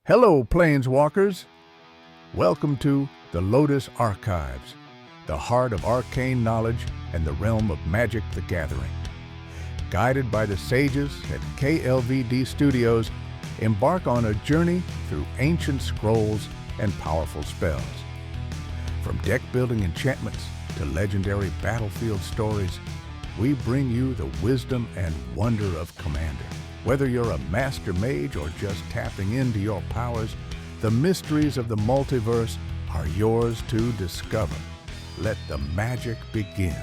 Hello, Planeswalkers. Welcome to the Lotus Archives, the heart of arcane knowledge and the realm of Magic the Gathering. Guided by the sages at KLVD Studios, embark on a journey through ancient scrolls and powerful spells. From deck-building enchantments to legendary battlefield stories, we bring you the wisdom and wonder of Commander. Whether you're a master mage or just tapping into your powers, the mysteries of the multiverse are yours to discover. Let the magic begin.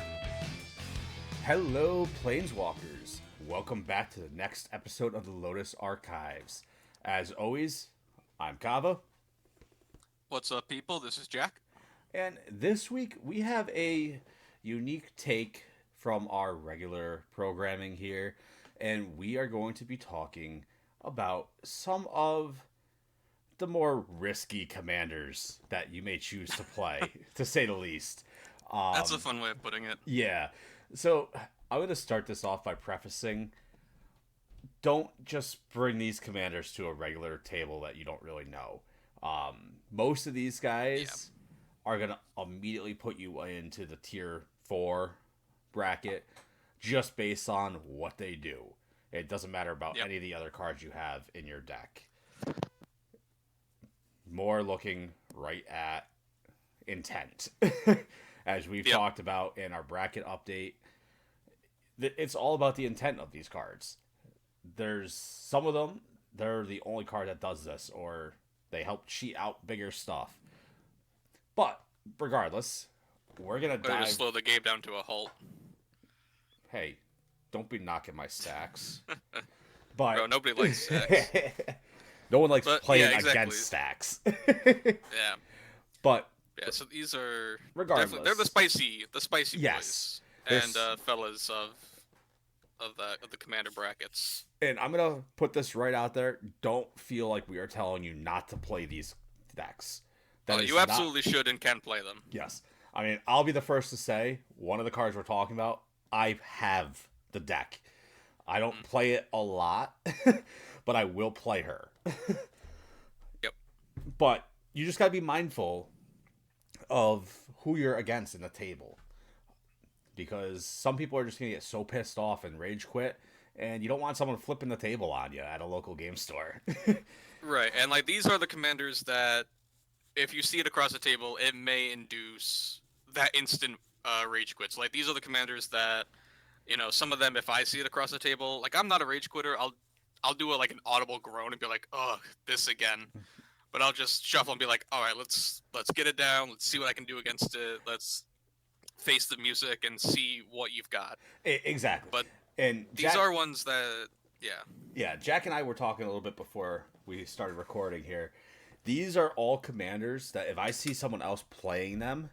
Hello, Planeswalkers. Welcome back to the next episode of the Lotus Archives. As always, I'm Kava. What's up, people? This is Jack. And this week, we have a unique take from our regular programming here. And we are going to be talking about some of the more risky commanders that you may choose to play, to say the least. That's a fun way of putting it. Yeah. So I'm going to start this off by prefacing, don't just bring these commanders to a regular table that you don't really know. Most of these guys are going to immediately put you into the tier 4 bracket just based on what they do. It doesn't matter about any of the other cards you have in your deck. More looking right at intent. As we've talked about in our bracket update, it's all about the intent of these cards. There's some of them, they're the only card that does this, or they help cheat out bigger stuff. But regardless, we're going to dive... just slow the game down to a halt. Hey, don't be knocking my stacks. But Bro, nobody likes stacks. No one likes playing against stacks. But so these are regardless, they're the spicy boys and fellas of the commander brackets. And I'm gonna put this right out there. Don't feel like we are telling you not to play these decks. You absolutely should and can play them. Yes. I mean, I'll be the first to say, one of the cards we're talking about, I have the deck. I don't play it a lot, but I will play her. Yep. But you just gotta be mindful of who you're against in the table. Because some people are just gonna get so pissed off and rage quit, and you don't want someone flipping the table on you at a local game store. Right, and like these are the commanders that, if you see it across the table, it may induce that instant rage quits. Like these are the commanders that, you know, some of them, if I see it across the table, like I'm not a rage quitter, I'll do like an audible groan and be like, ugh, this again. But I'll just shuffle and be like, all right, let's get it down. Let's see what I can do against it. Let's face the music and see what you've got. Exactly. But and these are ones that, yeah, Jack and I were talking a little bit before we started recording here. These are all commanders that if I see someone else playing them,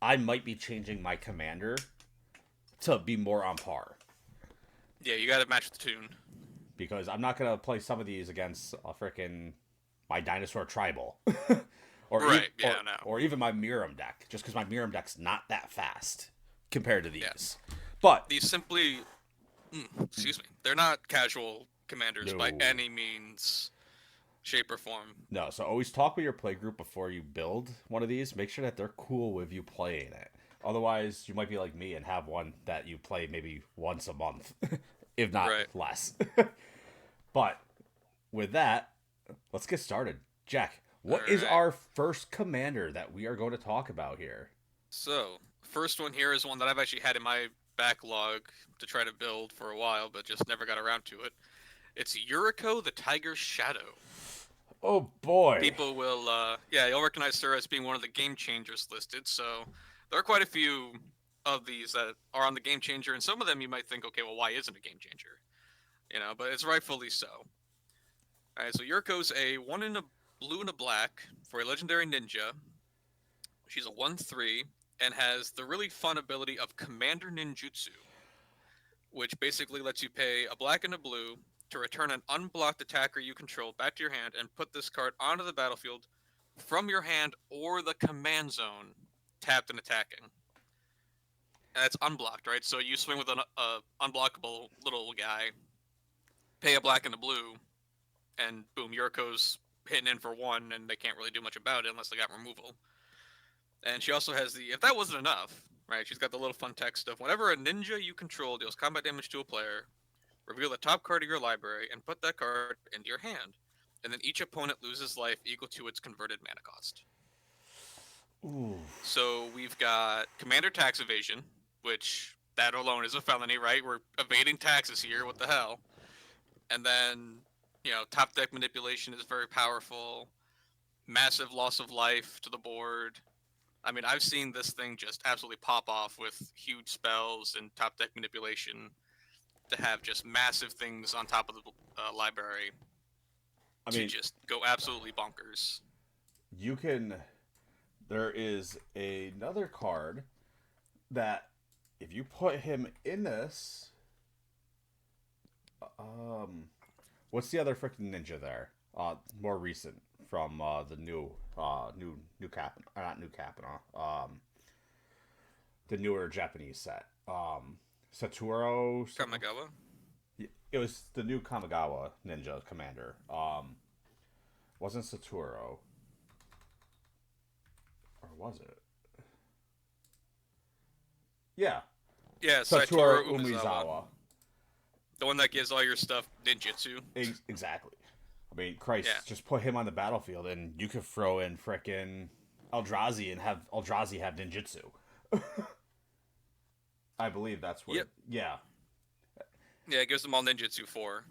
I might be changing my commander to be more on par. Yeah, you gotta match the tune. Because I'm not gonna play some of these against a frickin' my dinosaur tribal. Or even my Miram deck, just because my Miram deck's not that fast compared to these. Yeah. But these simply, they're not casual commanders by any means, shape, or form. No, so always talk with your play group before you build one of these. Make sure that they're cool with you playing it. Otherwise, you might be like me and have one that you play maybe once a month, if not less. But with that, let's get started. Jack, what is our first commander that we are going to talk about here? So, first one here is one that I've actually had in my backlog to try to build for a while, but just never got around to it. It's Yuriko the Tiger Shadow. Oh boy. People will, you'll recognize her as being one of the game changers listed, so there are quite a few of these that are on the game changer, and some of them you might think, okay, well, why isn't a game changer? You know, but it's rightfully so. Alright, so Yuriko's a 1 in a blue and a black for a legendary ninja. She's a 1/3 and has the really fun ability of Commander Ninjutsu, which basically lets you pay a black and a blue to return an unblocked attacker you control back to your hand and put this card onto the battlefield from your hand or the command zone, tapped and attacking. And it's unblocked, right? So you swing with an unblockable little guy, pay a black and a blue, and boom, Yuriko's hitting in for one, and they can't really do much about it unless they got removal. And she also has the, if that wasn't enough, right? She's got the little fun text of whenever a ninja you control deals combat damage to a player, reveal the top card of your library and put that card into your hand. And then each opponent loses life equal to its converted mana cost. Ooh. So we've got Commander Tax Evasion, which that alone is a felony, right? We're evading taxes here. What the hell? And then, top deck manipulation is very powerful. Massive loss of life to the board. I mean, I've seen this thing just absolutely pop off with huge spells and top deck manipulation to have just massive things on top of the library to just go absolutely bonkers. You can. There is another card that if you put him in this, what's the other freaking ninja there? More recent from the new cap, not new Capina. The newer Japanese set. Satoru Kamigawa. It was the new Kamigawa ninja commander. Wasn't Satoru. Or was it? Yeah. Yeah, Satoru Satoru Umezawa. The one that gives all your stuff ninjutsu. Exactly. I mean, Christ, Yeah. just put him on the battlefield and you could throw in frickin' Eldrazi and have Eldrazi have ninjutsu. I believe that's what. Yep. Yeah. Yeah, it gives them all ninjutsu 4.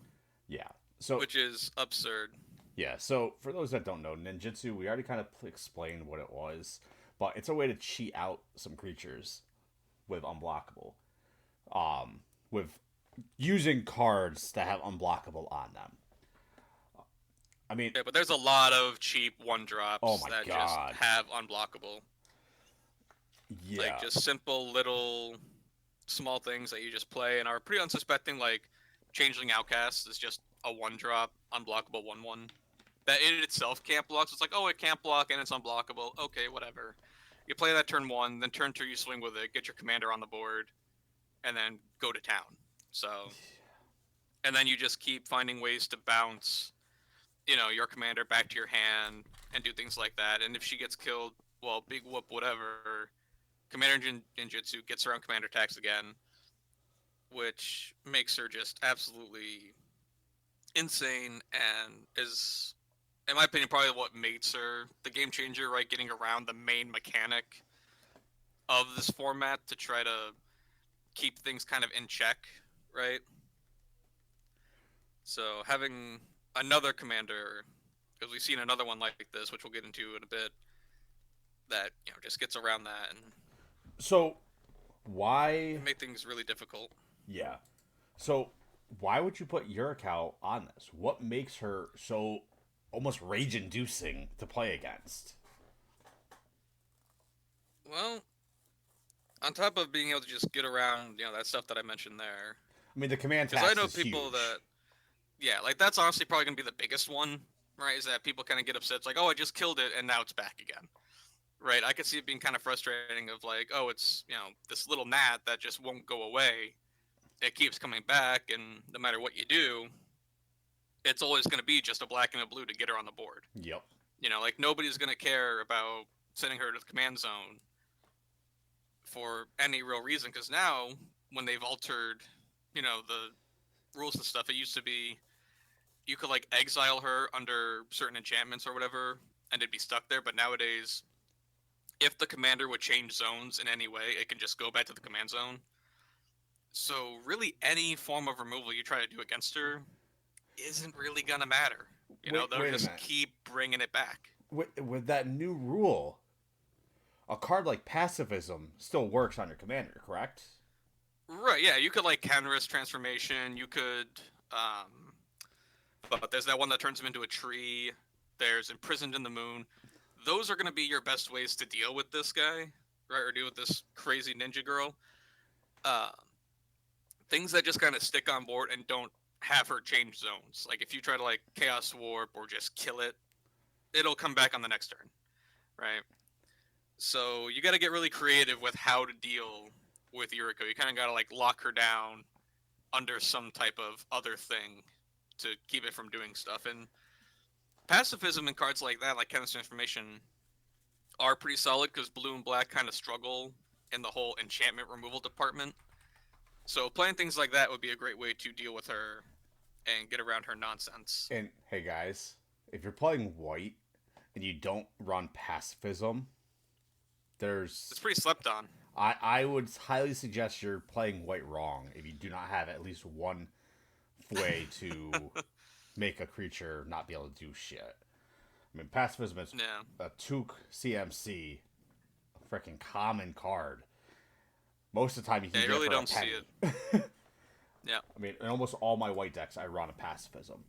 Yeah. So. Which is absurd. Yeah. So for those that don't know, ninjutsu, we already kind of explained what it was, but it's a way to cheat out some creatures with unblockable. With using cards that have unblockable on them. I mean, yeah, but there's a lot of cheap one drops that God. just have unblockable. Yeah. Like just simple little small things that you just play and are pretty unsuspecting, like Changeling Outcast is just a one drop unblockable 1/1. That in itself can't block, so it's like, oh, it can't block and it's unblockable. Okay, whatever. You play that turn 1, then turn 2 you swing with it, get your commander on the board, and then go to town. So, and then you just keep finding ways to bounce, your commander back to your hand and do things like that. And if she gets killed, well, big whoop, whatever. Commander Ninjutsu gets her on commander tax again, which makes her just absolutely insane and is, in my opinion, probably what makes her the game changer, right? Getting around the main mechanic of this format to try to keep things kind of in check, right? So having another commander, because we've seen another one like this, which we'll get into in a bit, that just gets around that and so why make things really difficult. Yeah. So why would you put Yurikawa on this? What makes her so almost rage-inducing to play against? Well, on top of being able to just get around, that stuff that I mentioned there. I mean, the command tax because I know is people huge. that, yeah, like that's honestly probably gonna be the biggest one, right? Is that people kind of get upset. It's like, oh, I just killed it and now it's back again, right? I could see it being kind of frustrating. Of like, oh, it's this little gnat that just won't go away. It keeps coming back, and no matter what you do, it's always going to be just a black and a blue to get her on the board. Yep. Like nobody's going to care about sending her to the command zone for any real reason, because now when they've altered, the rules and stuff, it used to be you could like exile her under certain enchantments or whatever, and it'd be stuck there. But nowadays, if the commander would change zones in any way, it can just go back to the command zone. So really, any form of removal you try to do against her isn't really gonna matter. They'll just keep bringing it back. With that new rule, a card like Pacifism still works on your commander, correct? Right, yeah, you could like counter transformation, you could but there's that one that turns him into a tree, there's Imprisoned in the Moon. Those are gonna be your best ways to deal with this guy, right? Or deal with this crazy ninja girl. Things that just kind of stick on board and don't have her change zones. Like if you try to like Chaos Warp or just kill it, it'll come back on the next turn, right? So you got to get really creative with how to deal with Yuriko. You kind of got to like lock her down under some type of other thing to keep it from doing stuff. And pacifism in cards like that, like Chemist Transformation, are pretty solid because blue and black kind of struggle in the whole enchantment removal department. So playing things like that would be a great way to deal with her and get around her nonsense. And hey guys, if you're playing white and you don't run pacifism, It's pretty slept on. I would highly suggest you're playing white wrong if you do not have at least one way to make a creature not be able to do shit. I mean, pacifism is a 2 CMC, a freaking common card. Most of the time you can get really it for don't a penny. see it. Yeah. I mean, in almost all my white decks, I run a pacifism.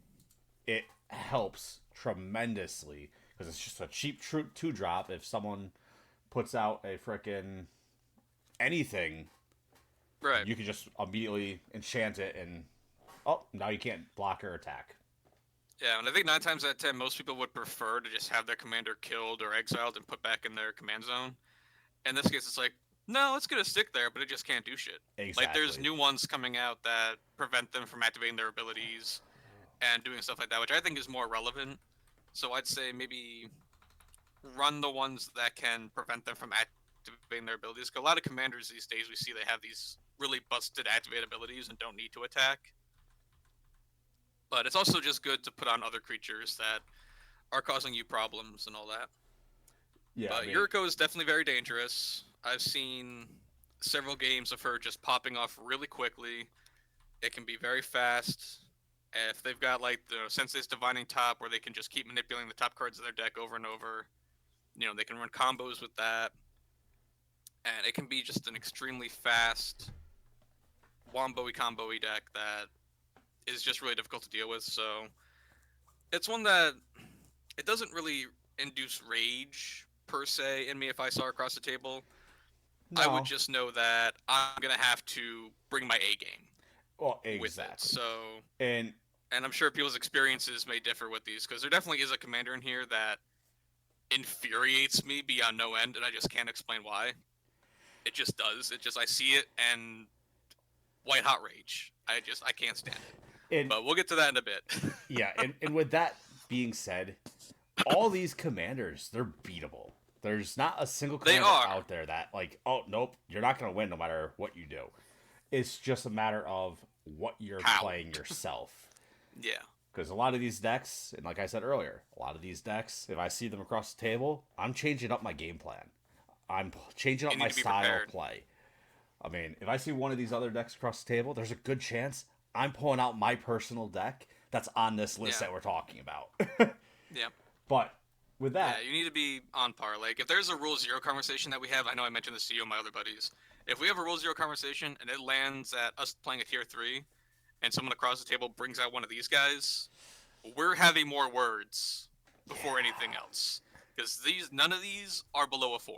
It helps tremendously because it's just a cheap 2-drop. If someone puts out a freaking anything, right, you can just immediately enchant it, and now you can't block or attack. Yeah, and I think 9 times out of 10, most people would prefer to just have their commander killed or exiled and put back in their command zone. In this case, it's like, no, let's get a stick there, but it just can't do shit. Exactly. Like, there's new ones coming out that prevent them from activating their abilities and doing stuff like that, which I think is more relevant. So I'd say maybe run the ones that can prevent them from activating their abilities. Because a lot of commanders these days, we see they have these really busted activate abilities and don't need to attack. But it's also just good to put on other creatures that are causing you problems and all that. Yeah, but Yuriko is definitely very dangerous. I've seen several games of her just popping off really quickly. It can be very fast. If they've got like the Sensei's Divining Top where they can just keep manipulating the top cards of their deck over and over, they can run combos with that. And it can be just an extremely fast wombo-y combo-y deck that is just really difficult to deal with. So it's one that it doesn't really induce rage per se in me if I saw her across the table. No. I would just know that I'm gonna have to bring my A game. Well, exactly. With it. So and I'm sure people's experiences may differ with these because there definitely is a commander in here that infuriates me beyond no end, and I just can't explain why. It just does. I see it and white hot rage. I can't stand it. But we'll get to that in a bit. Yeah, and with that being said, all these commanders, they're beatable. There's not a single commander out there that like, oh nope, you're not gonna win no matter what you do. It's just a matter of what you're playing yourself. Yeah. Because a lot of these decks, and like I said earlier, if I see them across the table, I'm changing up my game plan. I'm changing up my style of play. I mean, if I see one of these other decks across the table, there's a good chance I'm pulling out my personal deck that's on this list that we're talking about. Yeah. But with that... Yeah, you need to be on par. Like, if there's a Rule 0 conversation that we have, I know I mentioned this to you and my other buddies. If we have a Rule 0 conversation and it lands at us playing a Tier 3, and someone across the table brings out one of these guys, we're having more words before anything else. Because none of these are below a 4.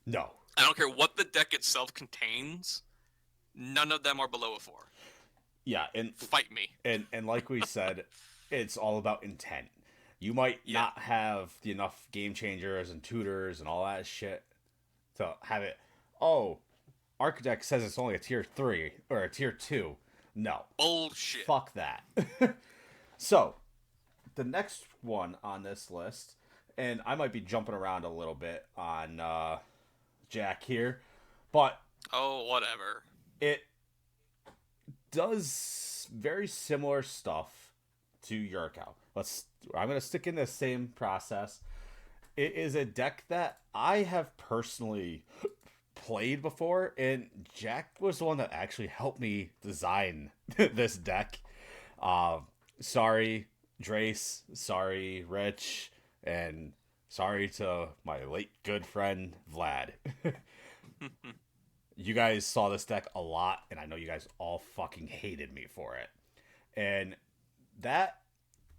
No. I don't care what the deck itself contains, none of them are below a 4. Yeah, and fight me. And like we said, it's all about intent. You might not have enough game changers and tutors and all that shit to have it. Oh, Architect says it's only a tier 3 or a tier 2. No. Bullshit. Fuck that. So, the next one on this list, and I might be jumping around a little bit on Jack here, but... Oh, whatever. It does very similar stuff to Yuriko. I'm going to stick in the same process. It is a deck that I have personally played before, and Jack was the one that actually helped me design this deck. Sorry, Drace. Sorry, Rich. And sorry to my late good friend, Vlad. You guys saw this deck a lot, and I know you guys all fucking hated me for it. And that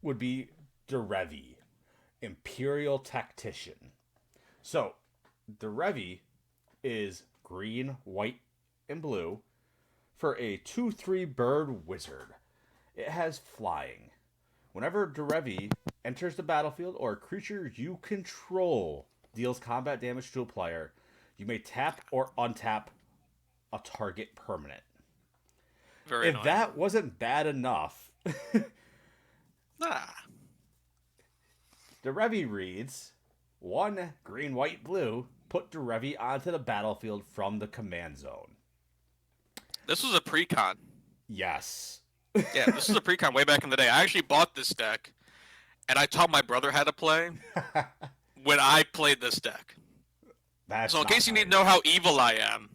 would be Derevi, Imperial Tactician. So, Derevi is green, white, and blue for a 2/3 bird wizard. It has flying. Whenever Derevi enters the battlefield or a creature you control deals combat damage to a player, you may tap or untap a target permanent. Very if annoying. That wasn't bad enough, Derevi reads, 1 green, white, blue. Put Derevi onto the battlefield from the command zone. This was a pre-con. Yes. Yeah, this was a pre-con way back in the day. I actually bought this deck, and I taught my brother how to play when I played this deck. So in case you need to know how evil I am,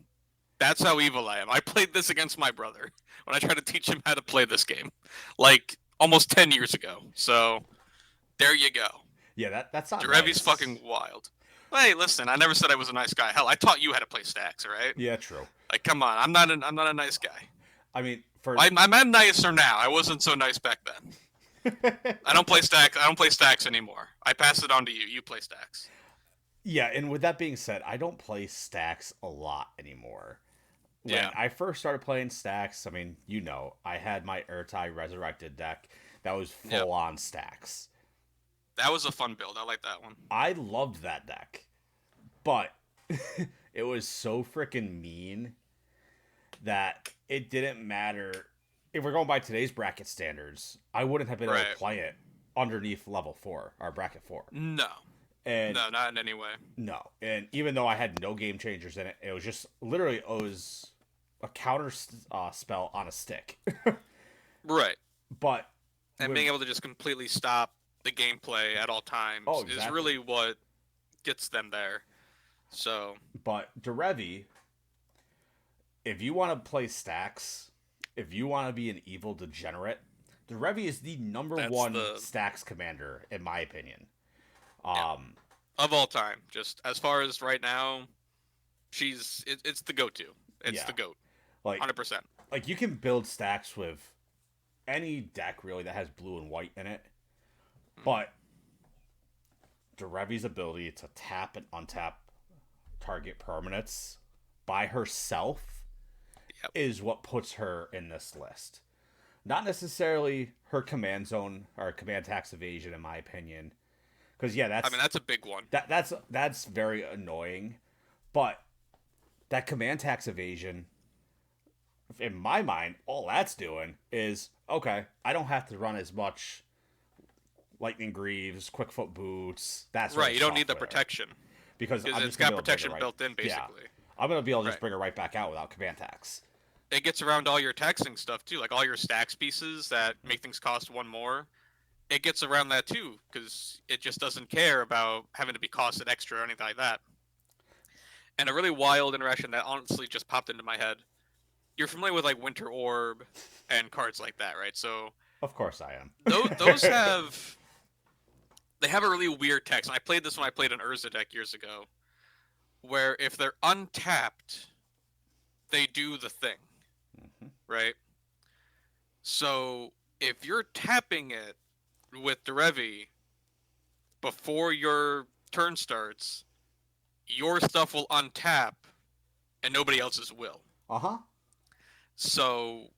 that's how evil I am. I played this against my brother when I tried to teach him how to play this game, like almost 10 years ago. So there you go. Yeah, that's not Derevi's nice. fucking wild. Hey, listen, I never said I was a nice guy. Hell, I taught you how to play stacks, all right? Yeah, true. Like, come on, I'm not a nice guy. I mean, I'm nicer now. I wasn't so nice back then. I don't play stacks. I don't play stacks anymore. I pass it on to you. You play stacks. Yeah, and with that being said, I don't play stacks a lot anymore. When I first started playing stacks, I mean, I had my Urtai Resurrected deck that was full on stacks. That was a fun build. I like that one. I loved that deck. But it was so freaking mean that it didn't matter. If we're going by today's bracket standards, I wouldn't have been able to play it underneath level 4, or bracket 4. No. And no, not in any way. No. And even though I had no game changers in it, it was just literally a counter spell on a stick. Right. But being able to just completely stop the gameplay at all times is really what gets them there. So, but Derevi, if you want to play stacks, if you want to be an evil degenerate, Derevi is the number one stacks commander, in my opinion. Of all time, just as far as right now, it's the go-to. It's the GOAT. Like 100%. Like, you can build stacks with any deck really that has blue and white in it, but Derevi's ability to tap and untap target permanents by herself is what puts her in this list. Not necessarily her command zone or command tax evasion, in my opinion. Because that's a big one. That's very annoying, but that command tax evasion, in my mind, all that's doing is, okay, I don't have to run as much Lightning Greaves, Quickfoot Boots. That's right. You don't need the protection because it's got protection built in, basically. Yeah. I'm gonna be able to just bring her right back out without command tax. It gets around all your taxing stuff too, like all your stacks pieces that make things cost 1 more. It gets around that too, because it just doesn't care about having to be costed extra or anything like that. And a really wild interaction that honestly just popped into my head. You're familiar with like Winter Orb and cards like that, right? So of course I am. Those have a really weird text. And I played this when I played an Urza deck years ago, where if they're untapped, they do the thing, right? So if you're tapping it with Derevi before your turn starts, your stuff will untap and nobody else's will. So,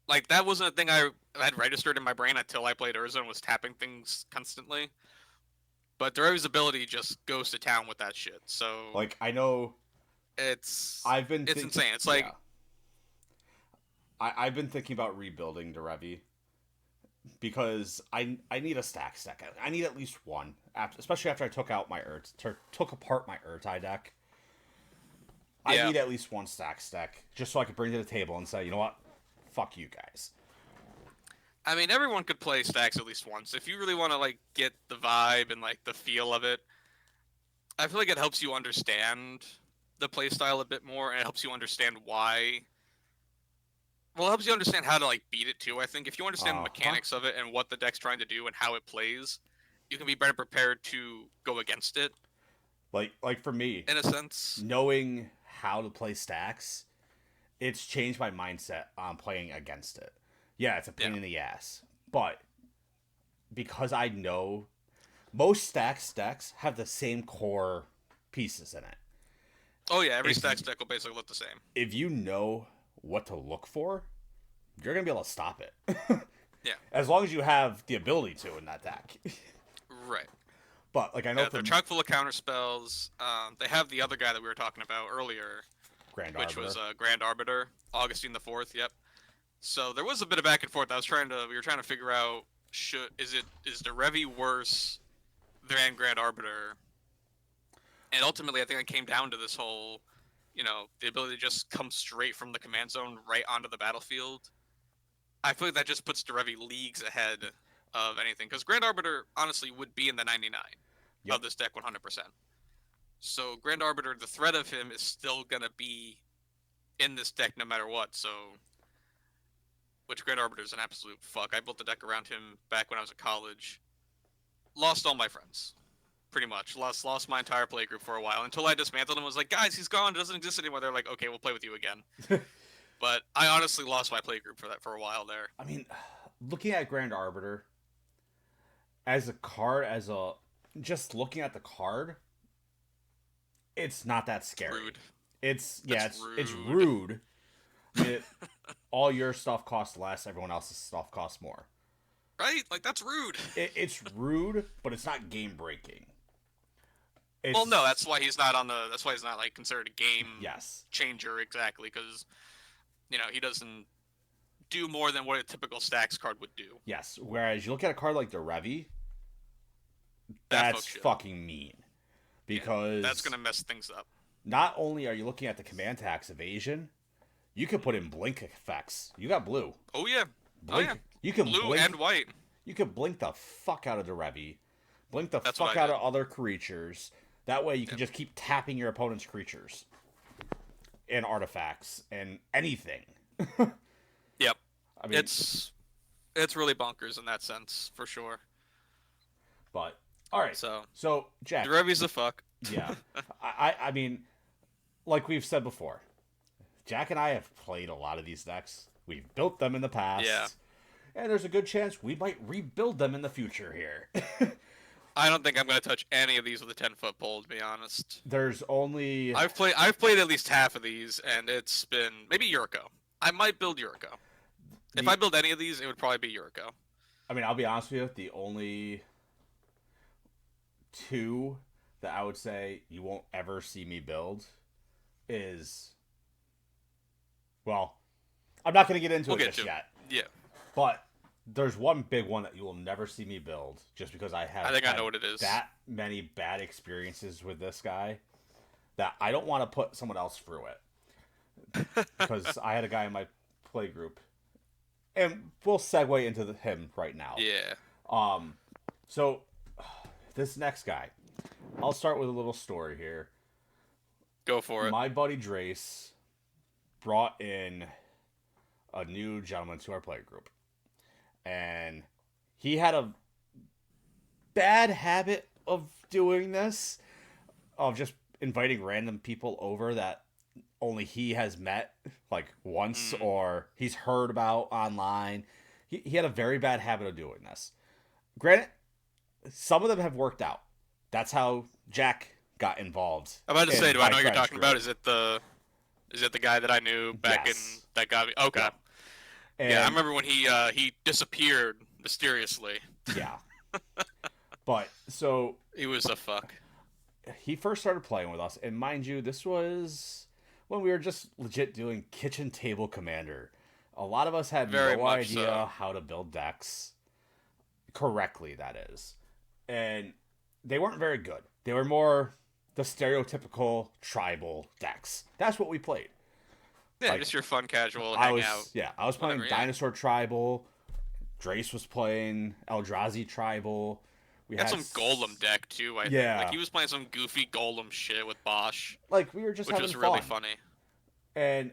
like, that wasn't a thing I had registered in my brain until I played Urza and was tapping things constantly. But Derevi's ability just goes to town with that shit. So, like, I know it's insane. It's like I've been thinking about rebuilding Derevi because I need a stack deck. I need at least one, especially after I took apart my Urtai deck. I need at least one stack just so I could bring to the table and say, you know what, fuck you guys. I mean, everyone could play stacks at least once if you really want to like get the vibe and like the feel of it. I feel like it helps you understand the playstyle a bit more, and it helps you understand why. Well, it helps you understand how to like beat it too. I think if you understand the mechanics of it and what the deck's trying to do and how it plays, you can be better prepared to go against it. Like for me, in a sense, knowing how to play stacks, it's changed my mindset on playing against it. Yeah, it's a pain in the ass, but because I know most stacks decks have the same core pieces in it. Oh yeah, every stacks deck will basically look the same. If you know what to look for, you're gonna be able to stop it. Yeah, as long as you have the ability to in that deck. Right. But like I know they're chock full of counter spells. They have the other guy that we were talking about earlier, which was Grand Arbiter, Augustine the Fourth. Yep. So there was a bit of back and forth. We were trying to figure out is the Revi worse than Grand Arbiter? And ultimately, I think it came down to this whole, the ability to just come straight from the command zone right onto the battlefield. I feel like that just puts the Revi leagues ahead of anything, because Grand Arbiter honestly would be in the 99 Yep. of this deck 100%. So Grand Arbiter, the threat of him is still gonna be in this deck no matter what. So, which Grand Arbiter is an absolute fuck. I built the deck around him back when I was at college. Lost all my friends, pretty much. Lost my entire playgroup for a while until I dismantled him. And was like, guys, he's gone. It doesn't exist anymore. They're like, okay, we'll play with you again. But I honestly lost my playgroup for a while there. I mean, looking at Grand Arbiter as a card, just looking at the card, it's not that scary. Rude. It's rude. All your stuff costs less. Everyone else's stuff costs more. Right? Like, that's rude. It's rude, but it's not game breaking. Well, no, that's why he's not like considered a game yes changer exactly, because he doesn't do more than what a typical stacks card would do. Yes. Whereas you look at a card like the Revi, that's fucking mean. Because that's gonna mess things up. Not only are you looking at the command tax evasion, you could put in blink effects. You got blue. Oh yeah. Blink. Oh yeah. You can blue blink, and white. You could blink the fuck out of the Revi. Blink the That's fuck out of other creatures. That way you can just keep tapping your opponent's creatures. And artifacts and anything. Yep. I mean, it's really bonkers in that sense, for sure. But all right. So Jack, the Revi's a fuck. Yeah. I mean, like we've said before, Jack and I have played a lot of these decks. We've built them in the past. Yeah. And there's a good chance we might rebuild them in the future here. I don't think I'm going to touch any of these with a 10-foot pole, to be honest. There's only... I've played at least half of these, and it's been... Maybe Yuriko. I might build Yuriko. If I build any of these, it would probably be Yuriko. I mean, I'll be honest with you, the only two that I would say you won't ever see me build is... Well, I'm not going to get into it just yet. Yeah. But there's one big one that you will never see me build, just because I know what it is. That many bad experiences with this guy that I don't want to put someone else through it. Because I had a guy in my play group, and we'll segue into him right now. Yeah. So this next guy, I'll start with a little story here. Go for it. My buddy Drace brought in a new gentleman to our play group. And he had a bad habit of doing this, of just inviting random people over that only he has met like once or he's heard about online. He had a very bad habit of doing this. Granted, some of them have worked out. That's how Jack got involved. I'm about to say, do I know what you're talking about? Is it the guy that I knew back in that got me? Okay. Yeah. Yeah, I remember when he disappeared mysteriously. Yeah. But, so... He was a fuck. He first started playing with us, and mind you, this was when we were just legit doing kitchen table commander. A lot of us had no idea how to build decks correctly, that is. And they weren't very good. They were more the stereotypical tribal decks. That's what we played. Yeah, just your fun casual hangout. Yeah, I was playing Dinosaur Tribal. Drace was playing Eldrazi Tribal. We had some Golem deck too, I think. Like, he was playing some goofy Golem shit with Bosch. Like, we were just having fun. Which was really funny. And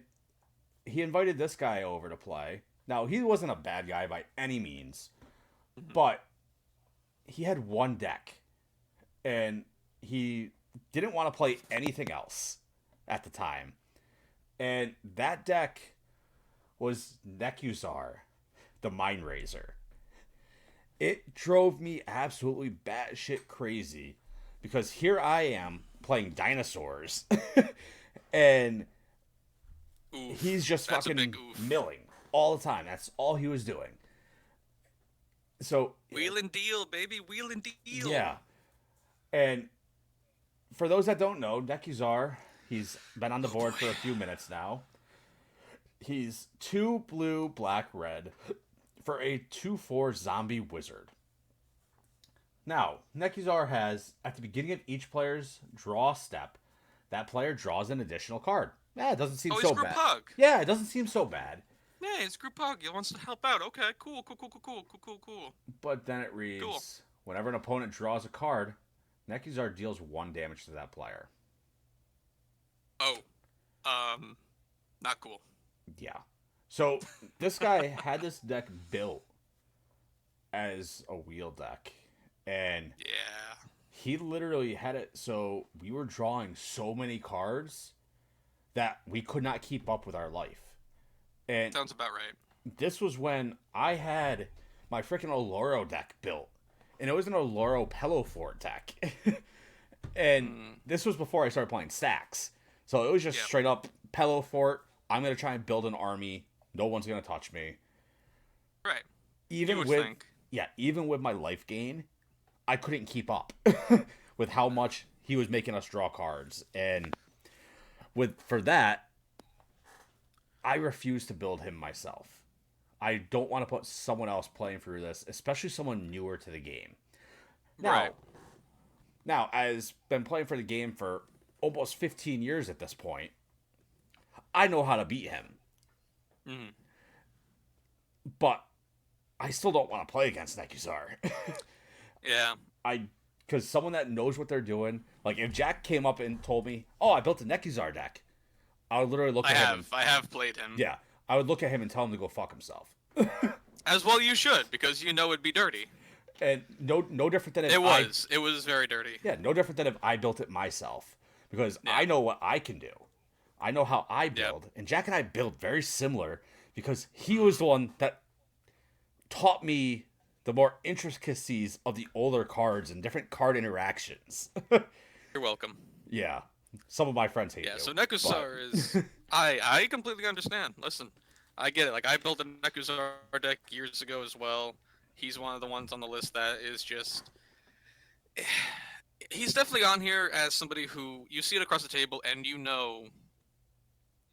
he invited this guy over to play. Now, he wasn't a bad guy by any means. But he had one deck. And he didn't want to play anything else at the time. And that deck was Nekuzar, the Mind Razor. It drove me absolutely batshit crazy because here I am playing dinosaurs and he's just fucking milling all the time. That's all he was doing. So wheel and deal, baby, wheel and deal. Yeah. And for those that don't know, Nekuzar, he's been on the board for a few minutes now. He's 2 blue, black, red for a 2/4 zombie wizard. Now, Nekuzar has, at the beginning of each player's draw step, that player draws an additional card. Yeah, it doesn't seem Oh, he's so group bad. hug. Yeah, it doesn't seem so bad. Yeah, it's group hug. He wants to help out. Okay, cool. But then it reads, whenever an opponent draws a card, Nekuzar deals 1 damage to that player. Oh, not cool. Yeah. So, this guy had this deck built as a wheel deck. And Yeah. he literally had it so we were drawing so many cards that we could not keep up with our life. And Sounds about right. this was when I had my freaking Oloro deck built. And it was an Oloro Pellowfort deck. And this was before I started playing stacks. So it was just straight up Pellowfort. I'm going to try and build an army. No one's going to touch me. Right. Even with my life gain, I couldn't keep up with how much he was making us draw cards. And for that, I refuse to build him myself. I don't want to put someone else playing through this, especially someone newer to the game. Now, I've been playing for the game for almost 15 years at this point. I know how to beat him. Mm-hmm. But I still don't want to play against Nekuzar. Yeah. Because someone that knows what they're doing, like if Jack came up and told me, "Oh, I built a Nekuzar deck," I would literally look at him. I have played him. Yeah, I would look at him and tell him to go fuck himself. As well, you should, because you know it'd be dirty. And no different than if it was very dirty. Yeah, no different than if I built it myself, because I know what I can do. I know how I build, and Jack and I build very similar because he was the one that taught me the more intricacies of the older cards and different card interactions. You're welcome. Yeah. Some of my friends hate you. Yeah, so Nekuzar is... I completely understand. Listen, I get it. Like, I built a Nekuzar deck years ago as well. He's one of the ones on the list that is just... He's definitely on here as somebody who... You see it across the table, and you know,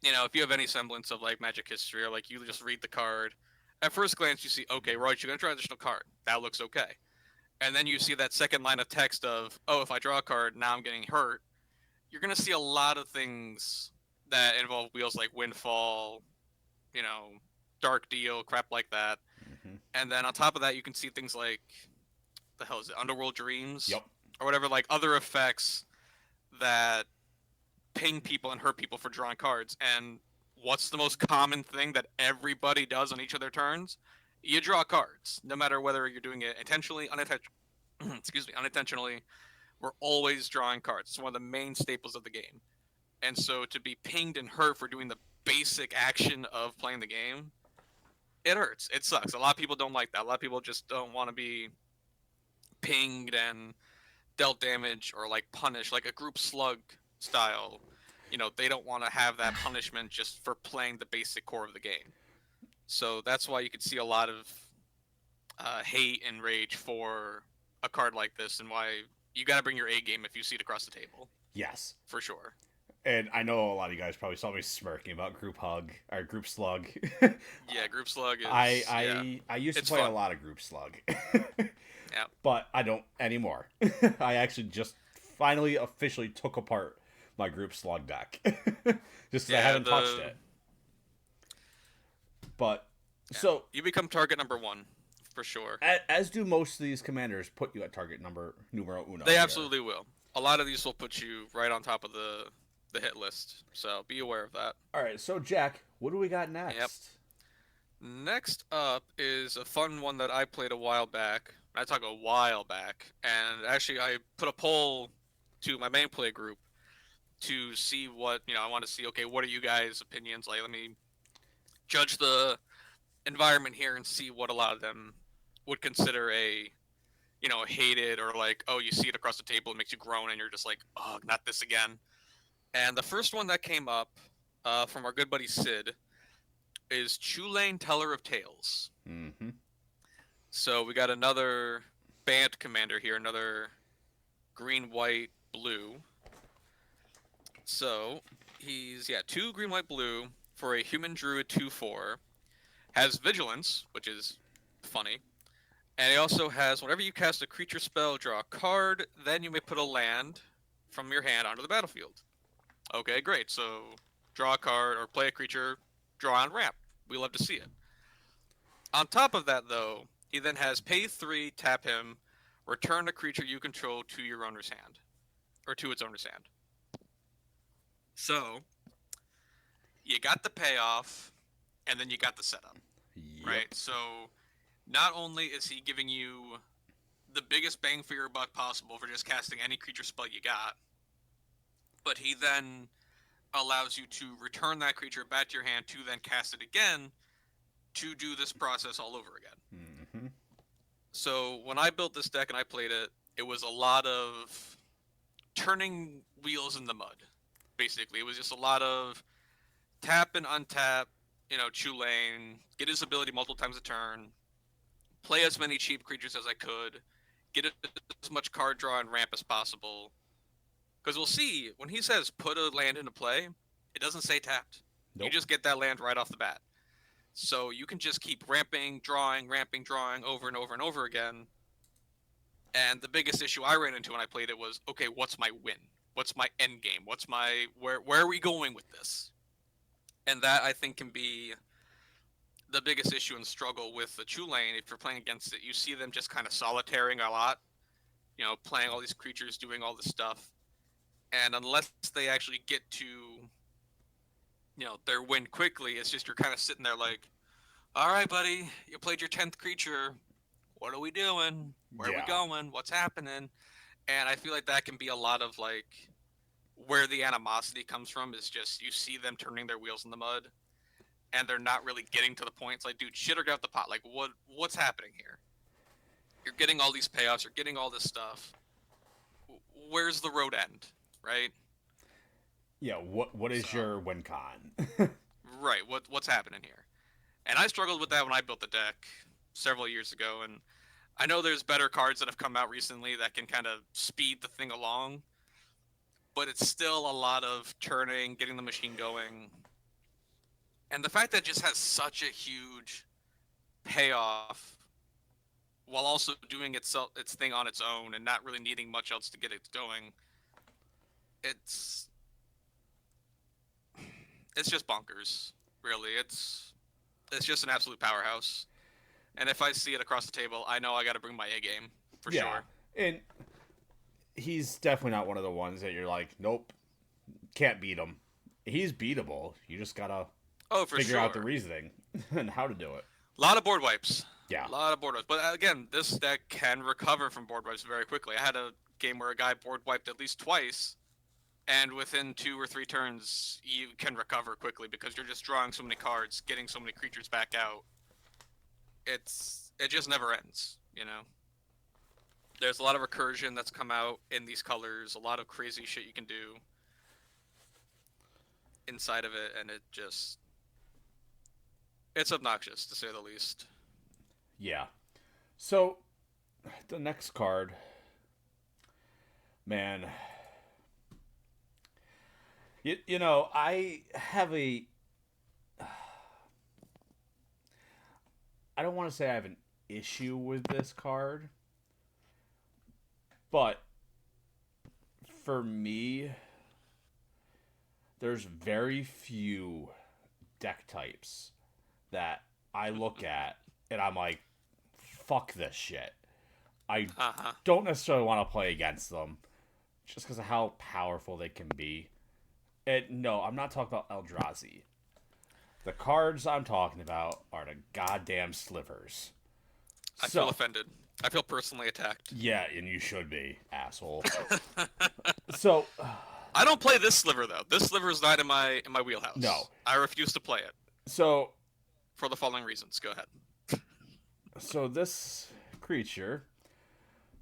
if you have any semblance of, like, Magic history, or, like, you just read the card... At first glance, you see, okay, right, you're going to draw an additional card. That looks okay. And then you see that second line of text of, oh, if I draw a card, now I'm getting hurt. You're going to see a lot of things that involve wheels like Windfall, Dark Deal, crap like that. Mm-hmm. And then on top of that, you can see things like, the hell is it, Underworld Dreams? Yep. Or whatever, like other effects that ping people and hurt people for drawing cards. And what's the most common thing that everybody does on each of their turns? You draw cards, no matter whether you're doing it intentionally, unintentionally. We're always drawing cards. It's one of the main staples of the game. And so to be pinged and hurt for doing the basic action of playing the game, it hurts. It sucks. A lot of people don't like that. A lot of people just don't want to be pinged and dealt damage or like punished, like a group slug style. They don't want to have that punishment just for playing the basic core of the game. So that's why you could see a lot of hate and rage for a card like this, and why you got to bring your A game if you see it across the table. Yes. For sure. And I know a lot of you guys probably saw me smirking about Group Slug. Yeah, Group Slug is... I used to play fun. A lot of Group Slug. Yeah. But I don't anymore. I actually just finally officially took apart my Group Slug deck. Just because I haven't touched it. But, so... You become target number 1, for sure. As do most of these commanders put you at target numero uno. They absolutely will. A lot of these will put you right on top of the hit list. So be aware of that. All right, so Jack, what do we got next? Yep. Next up is a fun one that I played a while back. I talk a while back. And actually, I put a poll to my main play group to see what, I want to see, okay, what are you guys' opinions? Like, let me judge the environment here and see what a lot of them would consider a hated, or like, oh, you see it across the table, it makes you groan, and you're just like, oh, not this again. And the first one that came up from our good buddy Sid is Chulane Teller of Tales. Mm-hmm. So we got another band commander here, another green, white, blue. So he's 2 green, white, blue for a human druid 2/4. Has vigilance, which is Funny. And he also has whenever you cast a creature spell, draw a card, then you may put a land from your hand onto the battlefield. Okay, great. So draw a card or play a creature, draw on ramp. We love to see it. On top of that, though, he then has pay 3, tap him, return a creature you control to your owner's hand, or to its owner's hand. So you got the payoff, and then you got the setup, Yep. right? So not only is he giving you the biggest bang for your buck possible for just casting any creature spell you got, but he then allows you to return that creature back to your hand to then cast it again to do this process all over again. Mm-hmm. So when I built this deck and I played it, it was a lot of turning wheels in the mud. Basically, it was just a lot of tap and untap, chew lane, get his ability multiple times a turn, play as many cheap creatures as I could, get as much card draw and ramp as possible. Because we'll see, when he says put a land into play, it doesn't say tapped. Nope. You just get that land right off the bat. So you can just keep ramping, drawing over and over and over again. And the biggest issue I ran into when I played it was, okay, what's my win? What's my end game? Where are we going with this? And that I think can be the biggest issue and struggle with the Chew lane. If you're playing against it, you see them just kind of solitaring a lot, playing all these creatures, doing all this stuff. And unless they actually get to, their win quickly, it's just you're kind of sitting there like, all right, buddy, you played your 10th creature. What are we doing? Where are we going? What's happening? And I feel like that can be a lot of like where the animosity comes from is just you see them turning their wheels in the mud and they're not really getting to the point. It's like, dude, shit or get out the pot. Like, what's happening here? You're getting all these payoffs. You're getting all this stuff. Where's the road end, right? Yeah, what is your win con? Right, what's happening here? And I struggled with that when I built the deck several years ago, and I know there's better cards that have come out recently that can kind of speed the thing along, but it's still a lot of turning, getting the machine going. And the fact that it just has such a huge payoff while also doing its thing on its own and not really needing much else to get it going, it's just bonkers, really. It's just an absolute powerhouse. And if I see it across the table, I know I got to bring my A game for sure. And he's definitely not one of the ones that you're like, nope, can't beat him. He's beatable. You just gotta figure out the reasoning and how to do it. A lot of board wipes. Yeah. A lot of board wipes. But again, this deck can recover from board wipes very quickly. I had a game where a guy board wiped at least twice, and within 2 or 3 turns, you can recover quickly because you're just drawing so many cards, getting so many creatures back out. It just never ends, There's a lot of recursion that's come out in these colors, a lot of crazy shit you can do inside of it, and it's obnoxious, to say the least. Yeah. So, the next card, man, I have I don't want to say I have an issue with this card, but for me, there's very few deck types that I look at and I'm like, fuck this shit. I don't necessarily want to play against them just because of how powerful they can be. And no, I'm not talking about Eldrazi. The cards I'm talking about are the goddamn slivers. I feel offended. I feel personally attacked. Yeah, and you should be, asshole. So, I don't play this sliver though. This sliver is not in my wheelhouse. No, I refuse to play it. So, for the following reasons, go ahead. So this creature,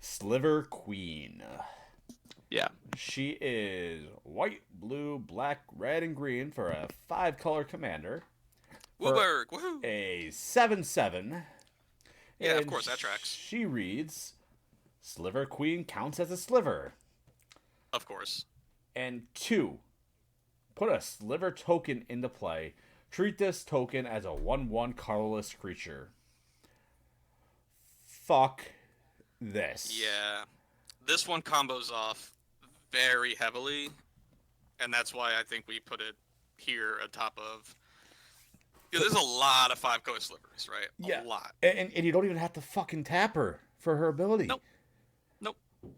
Sliver Queen. Yeah. She is white, blue, black, red, and green for a 5-color commander. Wooberg, woohoo! A 7/7. Yeah, of course, that tracks. She reads, Sliver Queen counts as a sliver. Of course. And 2, put a sliver token into play. Treat this token as a 1/1 colorless creature. fuck this. Yeah. This one combos off very heavily, and that's why I think we put it here atop of. There's a lot of 5-color slivers, right? Yeah. A lot. And you don't even have to fucking tap her for her ability. Nope. Nope. I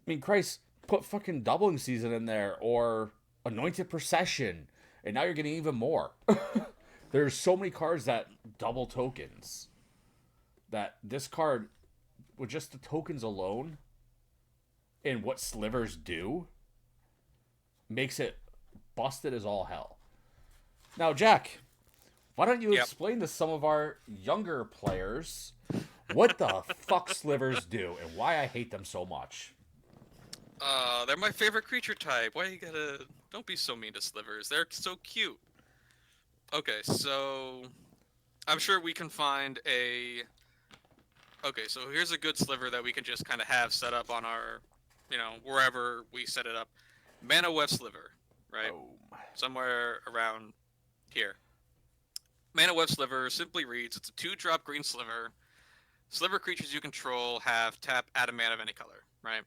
mean, Christ, put fucking doubling season in there or anointed procession, and now you're getting even more. There's so many cards that double tokens that this card, with just the tokens alone and what slivers do, makes it busted as all hell. Now, Jack, why don't you explain to some of our younger players what the fuck slivers do and why I hate them so much? They're my favorite creature type. Why you gotta... Don't be so mean to slivers. They're so cute. Okay, so... I'm sure we can find a... Okay, so here's a good sliver that we can just kind of have set up on our... wherever we set it up. Mana Weft Sliver, right? Somewhere around here. Mana Weft Sliver simply reads, it's a 2-drop green sliver. Sliver creatures you control have tap, add a mana of any color, right?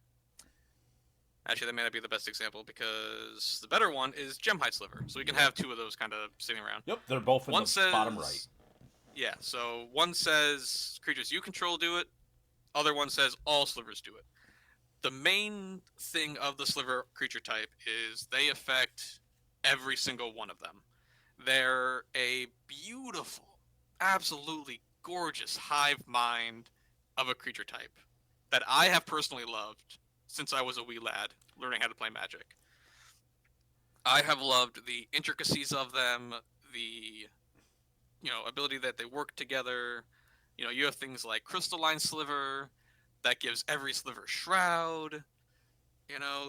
Actually, that may not be the best example because the better one is Gemhide Sliver. So we can have 2 of those kind of sitting around. Yep, they're both in One the says, bottom right. Yeah, so one says creatures you control do it. Other one says all slivers do it. The main thing of the sliver creature type is they affect every single one of them. They're a beautiful, absolutely gorgeous hive mind of a creature type that I have personally loved since I was a wee lad learning how to play Magic. I have loved the intricacies of them, the ability that they work together. You have things like Crystalline Sliver that gives every sliver shroud.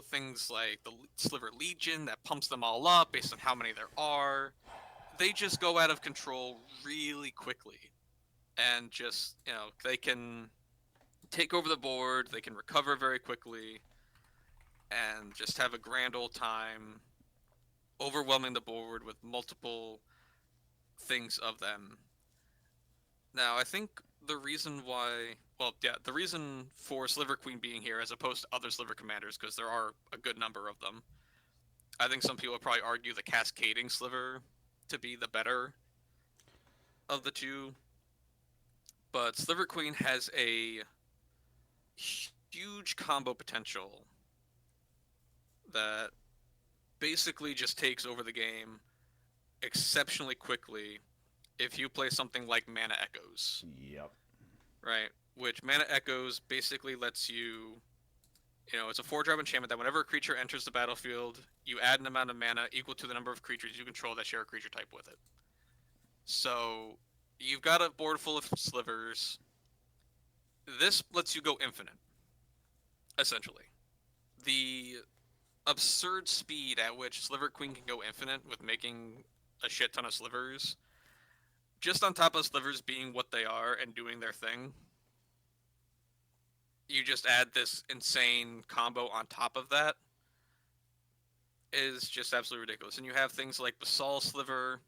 Things like the Sliver Legion that pumps them all up based on how many there are. They just go out of control really quickly. And just, they can take over the board, they can recover very quickly, and just have a grand old time overwhelming the board with multiple things of them. Now, I think the reason the reason for Sliver Queen being here as opposed to other Sliver Commanders, because there are a good number of them, I think some people would probably argue the Cascading Sliver to be the better of the two. But Sliver Queen has a huge combo potential that basically just takes over the game exceptionally quickly if you play something like Mana Echoes. Yep. Right? Which Mana Echoes basically lets you... it's a 4-drop enchantment that whenever a creature enters the battlefield, you add an amount of mana equal to the number of creatures you control that share a creature type with it. So, you've got a board full of slivers. This lets you go infinite, essentially. The absurd speed at which Sliver Queen can go infinite with making a shit ton of slivers, just on top of slivers being what they are and doing their thing, you just add this insane combo on top of that, is just absolutely ridiculous. And you have things like Basal Sliver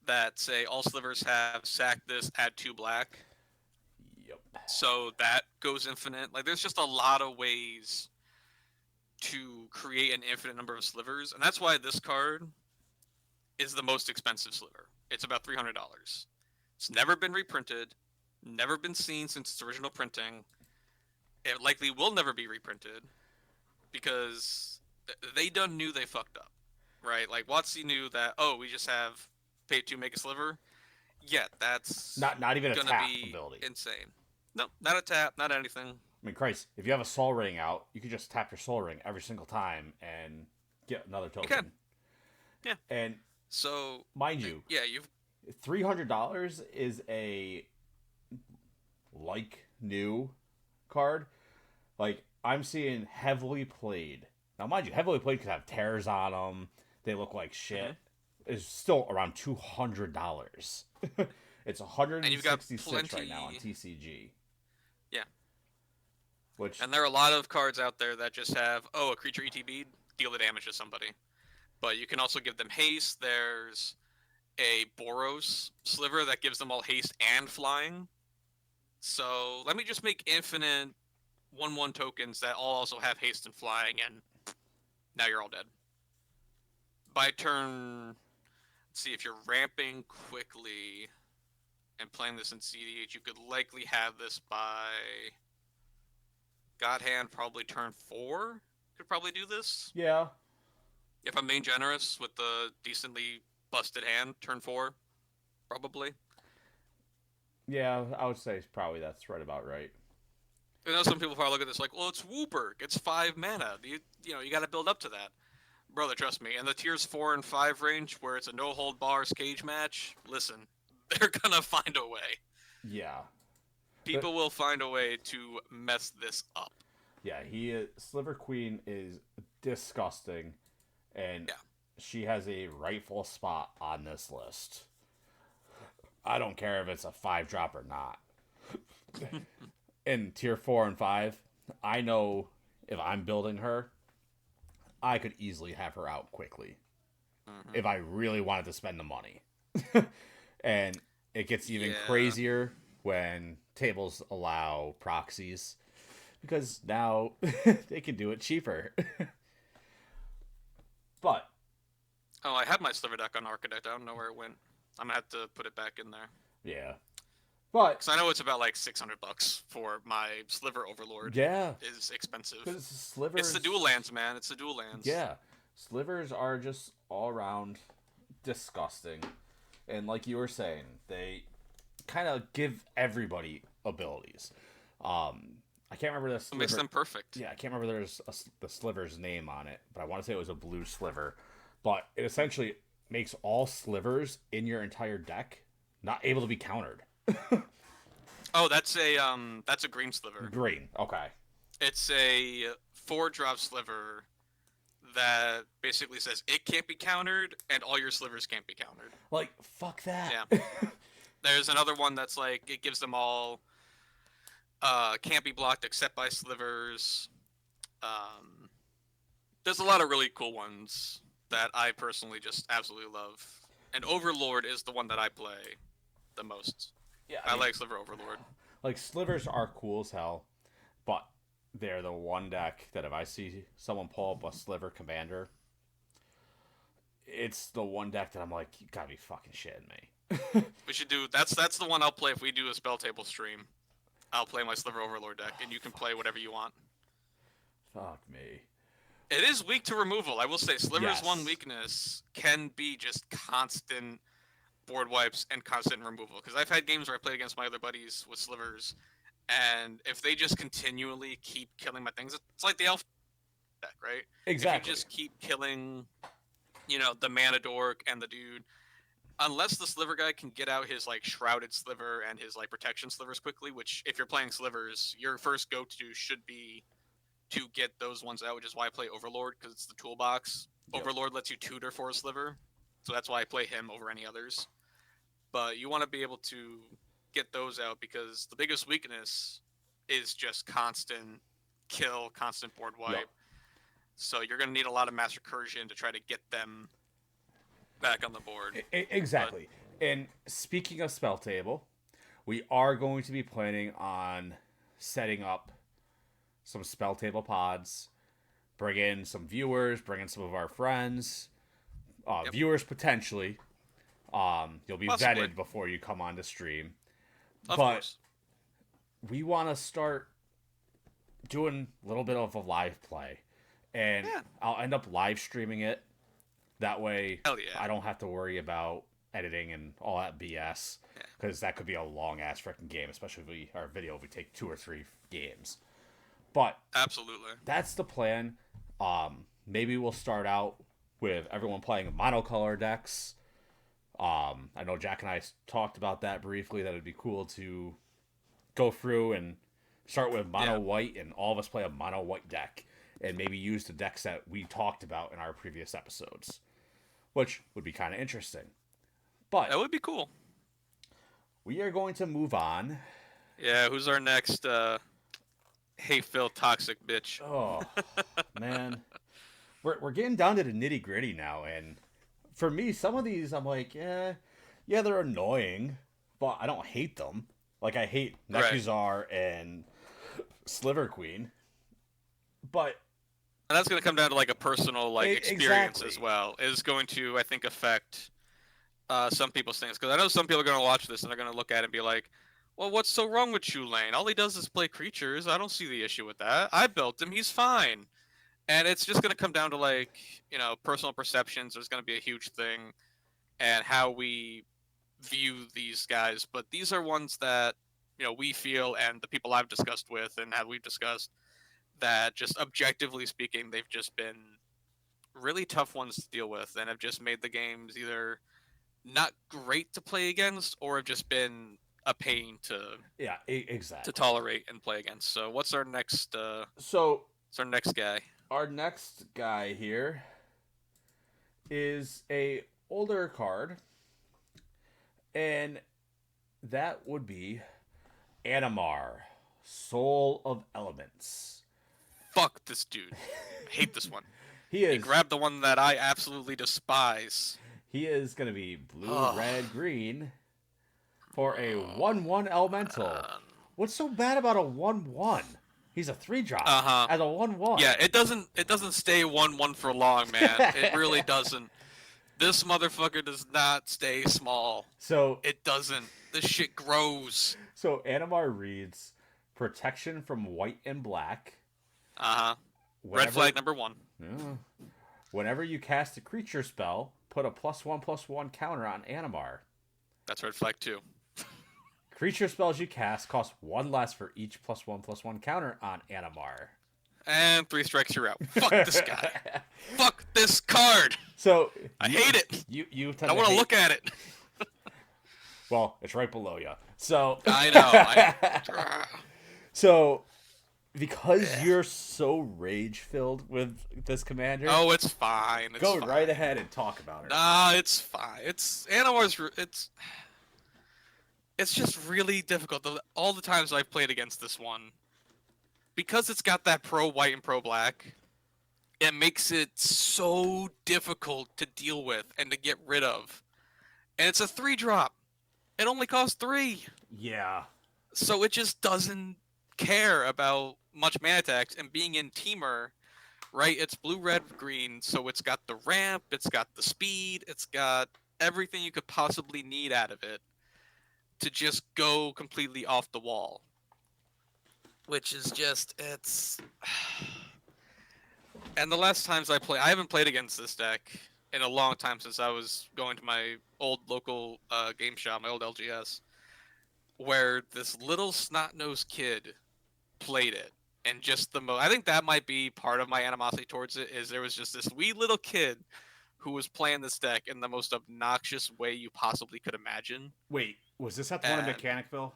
that say all slivers have sack this, add 2 black. Yep. So that goes infinite. Like, there's just a lot of ways to create an infinite number of slivers, and that's why this card is the most expensive sliver. It's about $300. It's never been reprinted, never been seen since its original printing. It likely will never be reprinted because they done knew they fucked up, right? Like, WotC knew that, we just have pay to make a sliver. Yeah, that's not even a gonna tap be ability. Insane. No, not a tap, not anything. I mean, Christ, if you have a Soul Ring out, you could just tap your Soul Ring every single time and get another token. You can. Yeah. And so, mind you, you've $300 is a new card. Like, I'm seeing heavily played. Now, mind you, heavily played could have tears on them. They look like shit. Mm-hmm. Is still around $200. It's 166 right now on TCG. Yeah. And there are a lot of cards out there that just have, a creature ETB, deal the damage to somebody. But you can also give them haste. There's a Boros Sliver that gives them all haste and flying. So let me just make infinite 1/1 tokens that all also have haste and flying, and now you're all dead. By turn, let's see, if you're ramping quickly and playing this in CDH, you could likely have this by God Hand, probably turn 4. Could probably do this. Yeah. If I'm being generous with the decently busted hand, turn 4, probably. Yeah, I would say probably that's right about right. I know some people probably look at this like, well, it's Wooperk. It's 5 mana. You got to build up to that. Brother, trust me. In the tiers 4 and 5 range, where it's a no-hold bars cage match, listen, they're going to find a way. Yeah. People will find a way to mess this up. Yeah, Sliver Queen is disgusting, and she has a rightful spot on this list. I don't care if it's a 5-drop or not. In tier 4 and 5, I know if I'm building her, I could easily have her out quickly. If I really wanted to spend the money. And it gets even crazier when tables allow proxies, because now they can do it cheaper. But I had my Sliver deck on Architect. I don't know where it went. I'm gonna have to put it back in there. Yeah. But because I know it's about like $600 for my Sliver Overlord. Yeah. Is expensive. Slivers, it's the dual lands, man. It's the dual lands. Yeah. Slivers are just all around disgusting. And like you were saying, they kind of give everybody abilities. I can't remember the sliver. It makes them perfect. Yeah, I can't remember there's the sliver's name on it, but I want to say it was a blue sliver. But it essentially makes all slivers in your entire deck not able to be countered. Oh, that's a green sliver. Green, okay. It's a 4-drop sliver that basically says it can't be countered and all your slivers can't be countered. Like, fuck that. Yeah. There's another one that's like, it gives them all can't be blocked except by slivers. There's a lot of really cool ones that I personally just absolutely love. And Overlord is the one that I play the most. Yeah, I like Sliver Overlord. Like, slivers are cool as hell, but they're the one deck that if I see someone pull up a Sliver Commander, it's the one deck that I'm like, you gotta be fucking shitting me. We should do that's the one I'll play if we do a spell table stream. I'll play my Sliver Overlord deck, and you can play whatever you want. Fuck me. It is weak to removal. I will say, Sliver's one weakness can be just constant board wipes and constant removal. Because I've had games where I played against my other buddies with Slivers, and if they just continually keep killing my things, it's like the Elf deck, right? Exactly. If you just keep killing, the Mana Dork and the dude, unless the Sliver guy can get out his, like, Shrouded Sliver and his, like, Protection Slivers quickly, which, if you're playing Slivers, your first go-to should be to get those ones out, which is why I play Overlord, because it's the toolbox. Yep. Overlord lets you tutor for a Sliver, so that's why I play him over any others. But you want to be able to get those out, because the biggest weakness is just constant kill, constant board wipe. Yep. So you're going to need a lot of Master Recursion to try to get them back on the board. Exactly. And speaking of spell table, we are going to be planning on setting up some spell table pods, bring in some viewers, bring in some of our friends, viewers potentially. You'll be Possibly vetted before you come on to stream. Of course. We want to start doing a little bit of a live play, and I'll end up live streaming it. That way, I don't have to worry about editing and all that BS, because that could be a long ass freaking game, especially if our video would take 2 or 3 games. But absolutely, that's the plan. Maybe we'll start out with everyone playing monocolor decks. I know Jack and I talked about that briefly, that it'd be cool to go through and start with mono white, and all of us play a mono white deck, and maybe use the decks that we talked about in our previous episodes, which would be kind of interesting. But that would be cool. We are going to move on. Yeah, who's our next Hey Phil toxic bitch? Oh, man. We're getting down to the nitty gritty now, and for me, some of these I'm like, yeah, they're annoying, but I don't hate them. Like, I hate Right. Nekuzar and Sliver Queen. But And that's going to come down to like a personal like experience exactly. as well. Is going to, I think, affect some people's things, because I know some people are going to watch this and they're going to look at it and be like, "Well, what's so wrong with Chulane? All he does is play creatures. I don't see the issue with that. I built him. He's fine." And it's just going to come down to like personal perceptions. There's going to be a huge thing, and how we view these guys. But these are ones that we feel, and the people I've discussed with and have we've discussed, that just objectively speaking, they've just been really tough ones to deal with, and have just made the games either not great to play against, or have just been a pain to Yeah, exactly. tolerate and play against. So what's our next So what's our next guy? our next guy here is a older card, and that would be Animar, Soul of Elements. Fuck this dude. I hate this one. He He is grabbed the one that I absolutely despise. he is going to be blue, red, green for a 1/1 elemental. What's so bad about a 1/1? He's a 3-drop as a 1/1. Yeah, it doesn't stay 1/1 for long, man. It really doesn't. This motherfucker does not stay small. So It doesn't. This shit grows. So Animar reads protection from white and black. Red Whenever- flag number 1. Yeah. Whenever you cast a creature spell, put a +1/+1 counter on Animar. That's red flag 2. Creature spells you cast cost 1 less for each +1/+1 counter on Animar. And 3 strikes, you're out. Fuck this guy. Fuck this card. So I hate it. You I want to look at it. Well, it's right below you. So I know. So because you're so rage filled with this commander, Oh, it's fine. It's go fine. right ahead and talk about her. Nah, it's fine. It's Animar's. It's just really difficult. All the times I've played against this one, because it's got that pro white and pro black, it makes it so difficult to deal with and to get rid of. And it's a 3-drop. It only costs 3. Yeah. So it just doesn't care about much mana attacks. And being in Teamer, right, it's blue, red, green, so it's got the ramp, it's got the speed, it's got everything you could possibly need out of it to just go completely off the wall. Which is just, it's... And the last times I haven't played against this deck in a long time, since I was going to my old local game shop, my old LGS, where this little snot-nosed kid played it. And just I think that might be part of my animosity towards it, is there was just this wee little kid who was playing this deck in the most obnoxious way you possibly could imagine. Wait, was this at the one in And- Mechanicville?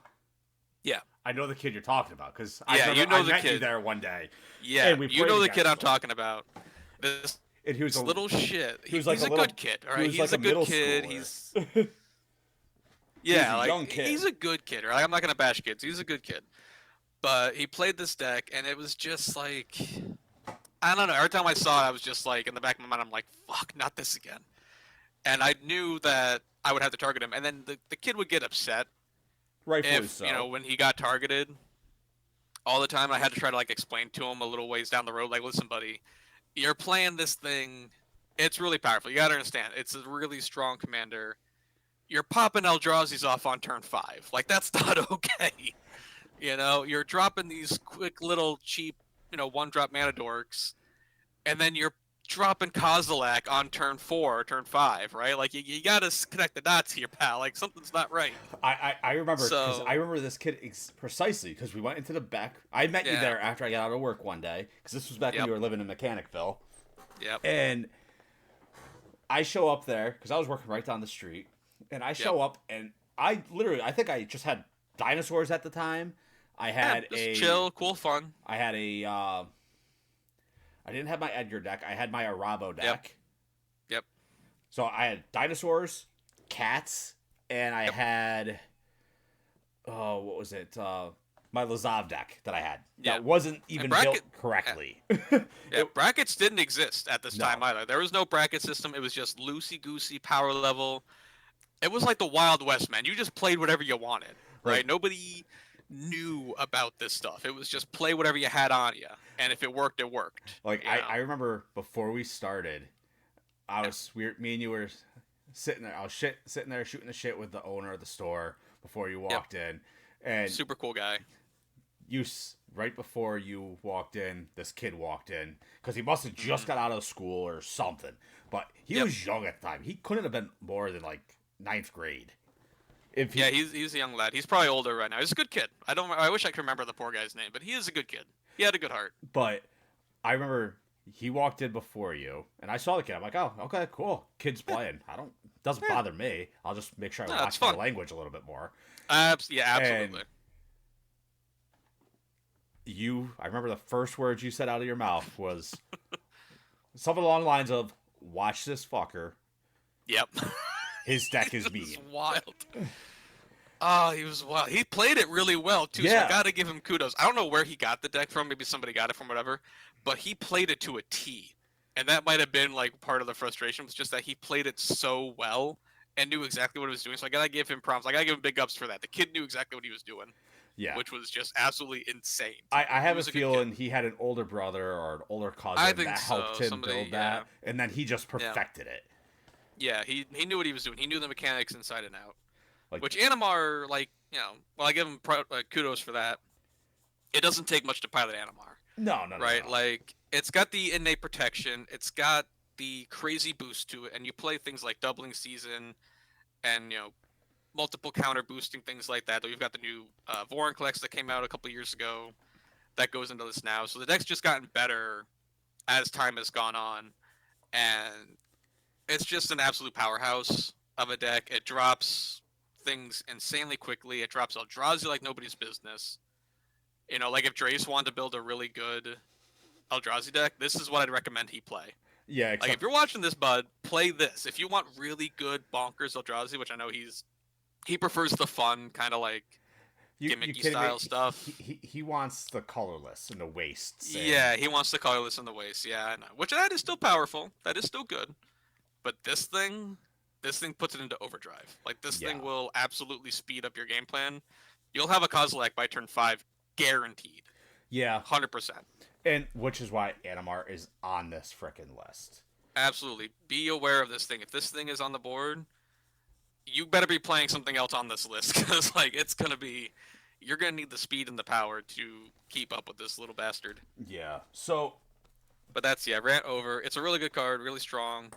Yeah. I know the kid you're talking about because Yeah, you know I the met you kid. there one day. Yeah, And we you played know the against kid I'm him. talking about. This And he was a little shit. he was like He's a a little- good kid, all he right? was He's like a a middle good kid. schooler. Yeah, a like, young kid. he's a good kid, right? I'm not gonna bash kids. He's a good kid, but he played this deck, and it was just like, I don't know. Every time I saw it, I was just like, in the back of my mind, I'm like, fuck, not this again. And I knew that I would have to target him, and then the kid would get upset Rightfully if so. when he got targeted. All the time, I had to try to like explain to him a little ways down the road, like, listen, buddy, you're playing this thing. It's really powerful. You gotta understand, it's a really strong commander. You're popping Eldrazi's off on turn 5. Like, that's not okay. You're dropping these quick little cheap, 1-drop mana dorks, and then you're dropping Kozilek on turn 4 or turn 5, right? Like, you gotta connect the dots here, pal. Like, something's not right. I remember because So- I remember this kid precisely because we went into the back. I met you Yeah. there after I got out of work one day because this was back when Yep. you were living in Mechanicville. Yep. And I show up there because I was working right down the street, and I show up and I think I just had dinosaurs at the time. I had Just chill, cool, fun. I had a I didn't have my Edgar deck. I had my Arabo deck. Yep. So I had dinosaurs, cats, and I had what was it? My Lazav deck that I had. Yeah. That wasn't even built bracket- correctly. Yeah, brackets didn't exist at this No. time either. There was no bracket system. It was just loosey-goosey power level. It was like the Wild West, man. You just played whatever you wanted. right? Like, Nobody knew about this stuff. It was just play whatever you had on you, and if it worked, it worked. like You I know? remember before we started, me and you were sitting there. I was sitting there shooting the shit with the owner of the store before you Yep. walked in, and Super cool guy. right before you walked in, this kid walked in because he must have just got out of school or something. But he Yep. was young at the time. He couldn't have been more than like ninth grade. If he, Yeah, he's a young lad. He's probably older right now. He's a good kid. I wish I could remember the poor guy's name, but he is a good kid. He had a good heart. but I remember he walked in before you, and I saw the kid. I'm like, oh, okay, cool. Kid's playing. Doesn't bother me. I'll just make sure I No, it's watch my fun. language a little bit more. Yeah, absolutely. I remember the first words you said out of your mouth was something along the lines of, watch this fucker. Yep. His deck is It mean. was wild. Oh, he was wild. He played it really well too. So Yeah. I gotta give him kudos. I don't know where he got the deck from. Maybe somebody got it from whatever, but he played it to a T. And that might have been like part of the frustration was just that he played it so well and knew exactly what he was doing. So I gotta give him props. I gotta give him big ups for that. The kid knew exactly what he was doing, Yeah. which was just absolutely insane. I have a was a good feeling kid. he had an older brother or an older cousin I think that so. helped him Somebody- build that, and then he just perfected it. Yeah, he knew what he was doing. He knew the mechanics inside and out. Like- Which Animar, well, I give him kudos for that. It doesn't take much to pilot Animar. No, Right, no. like it's got the innate protection, it's got the crazy boost to it, and you play things like doubling season, and multiple counter boosting things like that. We've got the new Vorinclex that came out a couple years ago, that goes into this now. So the deck's just gotten better as time has gone on, and it's just an absolute powerhouse of a deck. It drops things insanely quickly. It drops Eldrazi like nobody's business. Like if Drace wanted to build a really good Eldrazi deck, this is what I'd recommend he play. Yeah, Like if you're watching this, bud, play this. If you want really good bonkers Eldrazi, which I know he prefers the fun kind of like gimmicky kidding style me? stuff. He wants the colorless and the wastes. And Yeah, he wants the colorless in the waist. Yeah, I know. Which that is still powerful. That is still good. But this thing puts it into overdrive. Like this thing Yeah. will absolutely speed up your game plan. You'll have a Kozilek by turn 5, guaranteed. Yeah, 100%. and which is why Animar is on this frickin' list. Absolutely. Be aware of this thing. If this thing is on the board, you better be playing something else on this list because you're gonna need the speed and the power to keep up with this little bastard. Yeah. So But rant over. It's a really good card, really strong.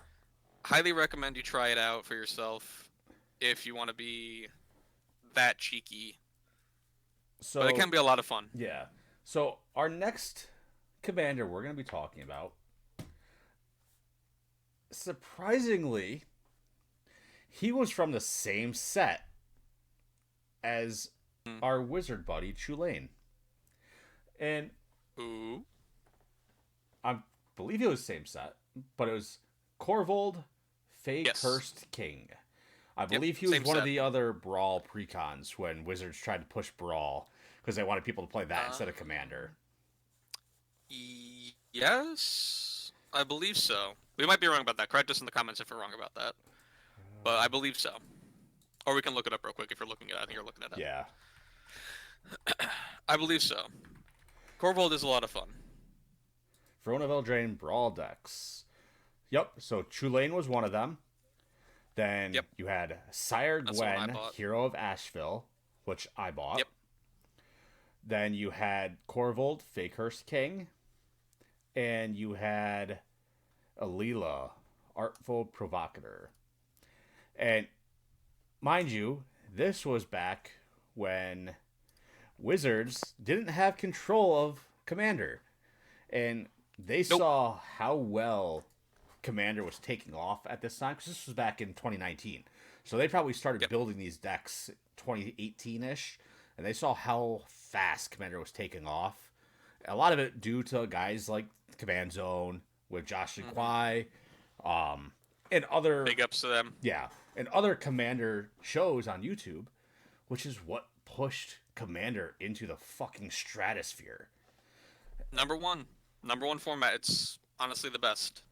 Highly recommend you try it out for yourself if you want to be that cheeky. But it can be a lot of fun. Yeah. So our next commander we're going to be talking about, surprisingly, he was from the same set as our wizard buddy Chulane. And Ooh. I believe it was the same set, but it was Corvold, Fey Yes. Cursed King. I believe he was same one of set. the other Brawl precons when Wizards tried to push Brawl because they wanted people to play that instead of Commander. Yes, I believe so. We might be wrong about that. Correct us in the comments if we're wrong about that. But I believe so. Or we can look it up real quick if you're looking at it. I think you're looking it up. Yeah. I believe so. Corvold is a lot of fun. Throne of Eldraine Brawl decks. Yep, so Chulane was one of them. Then Yep. you had Sire That's the one I Gwen, bought. Hero of Asheville, which I bought. Yep. Then you had Corvold, Fakehurst King. And you had Alila, Artful Provocateur. And mind you, this was back when Wizards didn't have control of Commander. And they saw how well Commander was taking off at this time, because this was back in 2019. So they probably started building these decks 2018-ish, and they saw how fast Commander was taking off. A lot of it due to guys like Command Zone with Josh and Kwai, and other Big ups to them. and other Commander shows on YouTube, which is what pushed Commander into the fucking stratosphere. Number one format. It's honestly the best.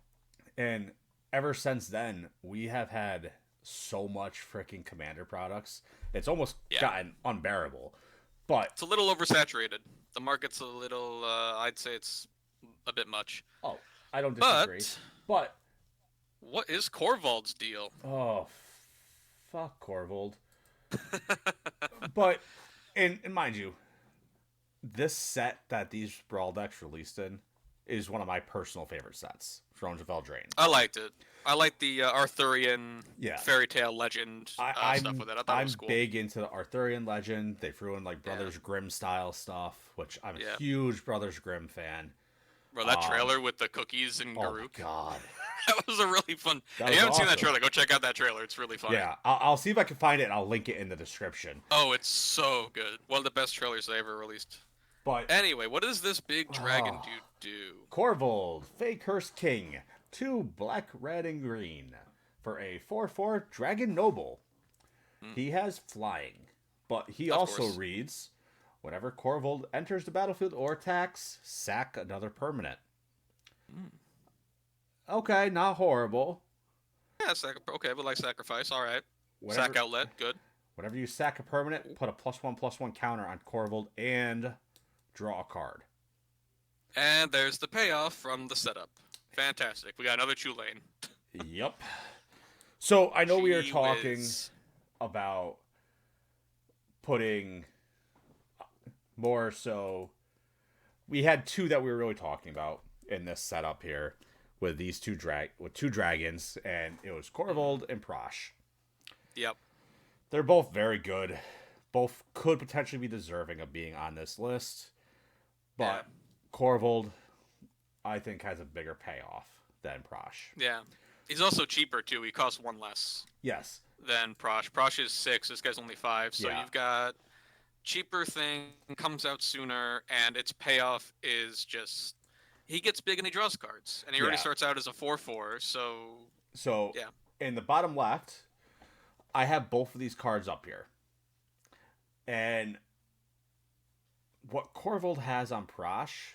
And ever since then, we have had so much freaking Commander products. It's almost Yeah. gotten unbearable. But It's a little oversaturated. The market's a little, I'd say it's a bit much. oh, I don't disagree. But But what is Korvald's deal? oh, fuck Corvold. But and mind you, this set that these Brawl decks released in is one of my personal favorite sets, Thrones of Eldraine. I liked it. I liked the Arthurian Yeah. fairy tale legend stuff with it. I thought it was cool. I'm big into the Arthurian legend. They threw in like Brothers Grimm style stuff, which I'm a huge Brothers Grimm fan. Bro, that trailer with the cookies and Oh Garuk. my god. That was a really fun. That If was you haven't seen that awesome. trailer, go check out that trailer. It's really funny. Yeah, I'll see if I can find it and I'll link it in the description. Oh, it's so good. One of the best trailers they ever released. But Anyway, what does this big dragon dude do? Corvold, Fakehurst King, 2 black, red, and green for a 4/4 Dragon Noble. He has flying, but he Of also course. reads, whenever Corvold enters the battlefield or attacks, sack another permanent. Okay, not horrible. Yeah, okay, but like sacrifice, all right. Whenever, Sack outlet, good. Whenever you sack a permanent, put a +1/+1 counter on Corvold and draw a card. And there's the payoff from the setup. Fantastic. We got another Chulane. Yep. So I know we are Gee talking whiz. about putting more so. We had 2 that we were really talking about in this setup here with these 2 dragons, and it was Corvold and Prosh. Yep. They're both very good. Both could potentially be deserving of being on this list, but Corvold, I think, has a bigger payoff than Prosh. Yeah. He's also cheaper too. He costs 1 less Yes. than Prosh. Prosh is 6. This guy's only 5. So Yeah. you've got cheaper thing, comes out sooner, and its payoff is just he gets big and he draws cards, and he already Yeah. starts out as a 4/4. So yeah. In the bottom left, I have both of these cards up here. And what Corvold has on Prosh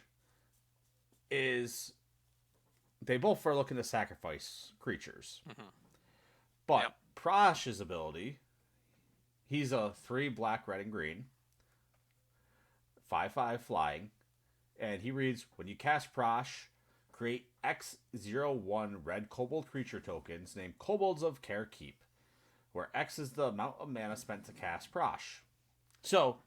is they both are looking to sacrifice creatures. But Yep. Prosh's ability, he's a 3 black, red, and green, 5/5 flying, and he reads, when you cast Prosh, create X01 red kobold creature tokens named Kobolds of Care Keep, where X is the amount of mana spent to cast Prosh. So,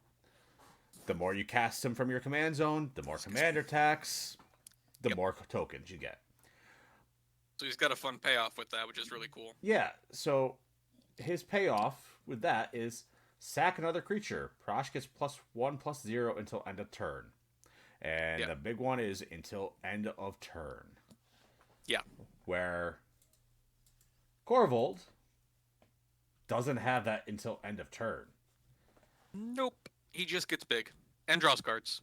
the more you cast him from your command zone, the more commander attacks, the more tokens you get. So he's got a fun payoff with that, which is really cool. Yeah, so his payoff with that is sack another creature. Prosh gets +1/+0 until end of turn. And the big one is until end of turn. Yeah. Where Corvold doesn't have that until end of turn. Nope. He just gets big and draws cards.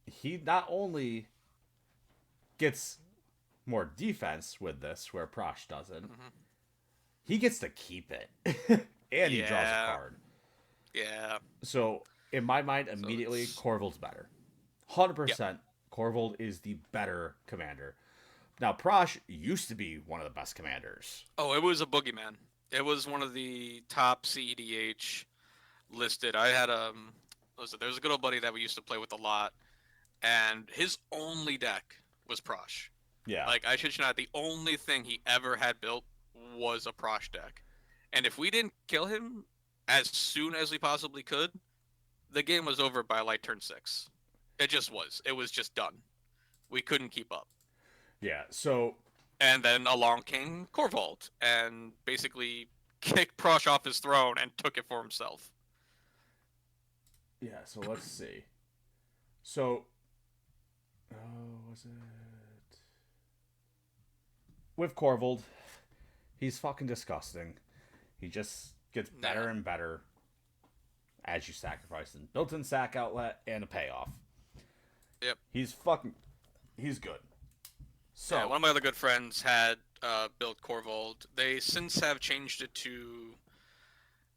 He not only gets more defense with this, where Prosh doesn't, he gets to keep it. And he draws a card. Yeah. So, in my mind, immediately, Corvold's better. 100%, Corvold is the better commander. Now, Prosh used to be one of the best commanders. Oh, it was a boogeyman. It was one of the top CEDH listed. I had there's a good old buddy that we used to play with a lot, and his only deck was Prosh. Yeah. Like, I should not. The only thing he ever had built was a Prosh deck. And if we didn't kill him as soon as we possibly could, the game was over by like turn 6. It just was. It was just done. We couldn't keep up. Yeah, so... And then along came Corvold and basically kicked Prosh off his throne and took it for himself. Yeah, so let's see. So... Oh, was it... With Corvold, he's fucking disgusting. He just gets better and better as you sacrifice him. Built-in sack outlet and a payoff. Yep. He's good. So yeah, one of my other good friends had built Corvold. They since have changed it to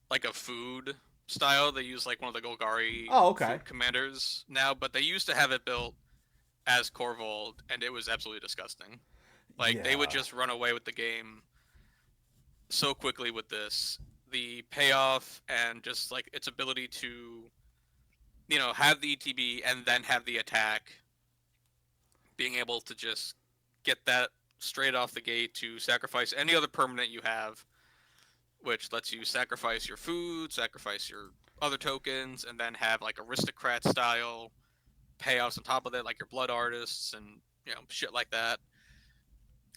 like a food style. They use like one of the Golgari food commanders now, but they used to have it built as Corvold, and it was absolutely disgusting. Like, they would just run away with the game. so quickly with this. The payoff and just like its ability to, have the ETB and then have the attack, being able to just get that straight off the gate to sacrifice any other permanent you have, which lets you sacrifice your food, sacrifice your other tokens, and then have like aristocrat style payoffs on top of it, like your blood artists and shit like that.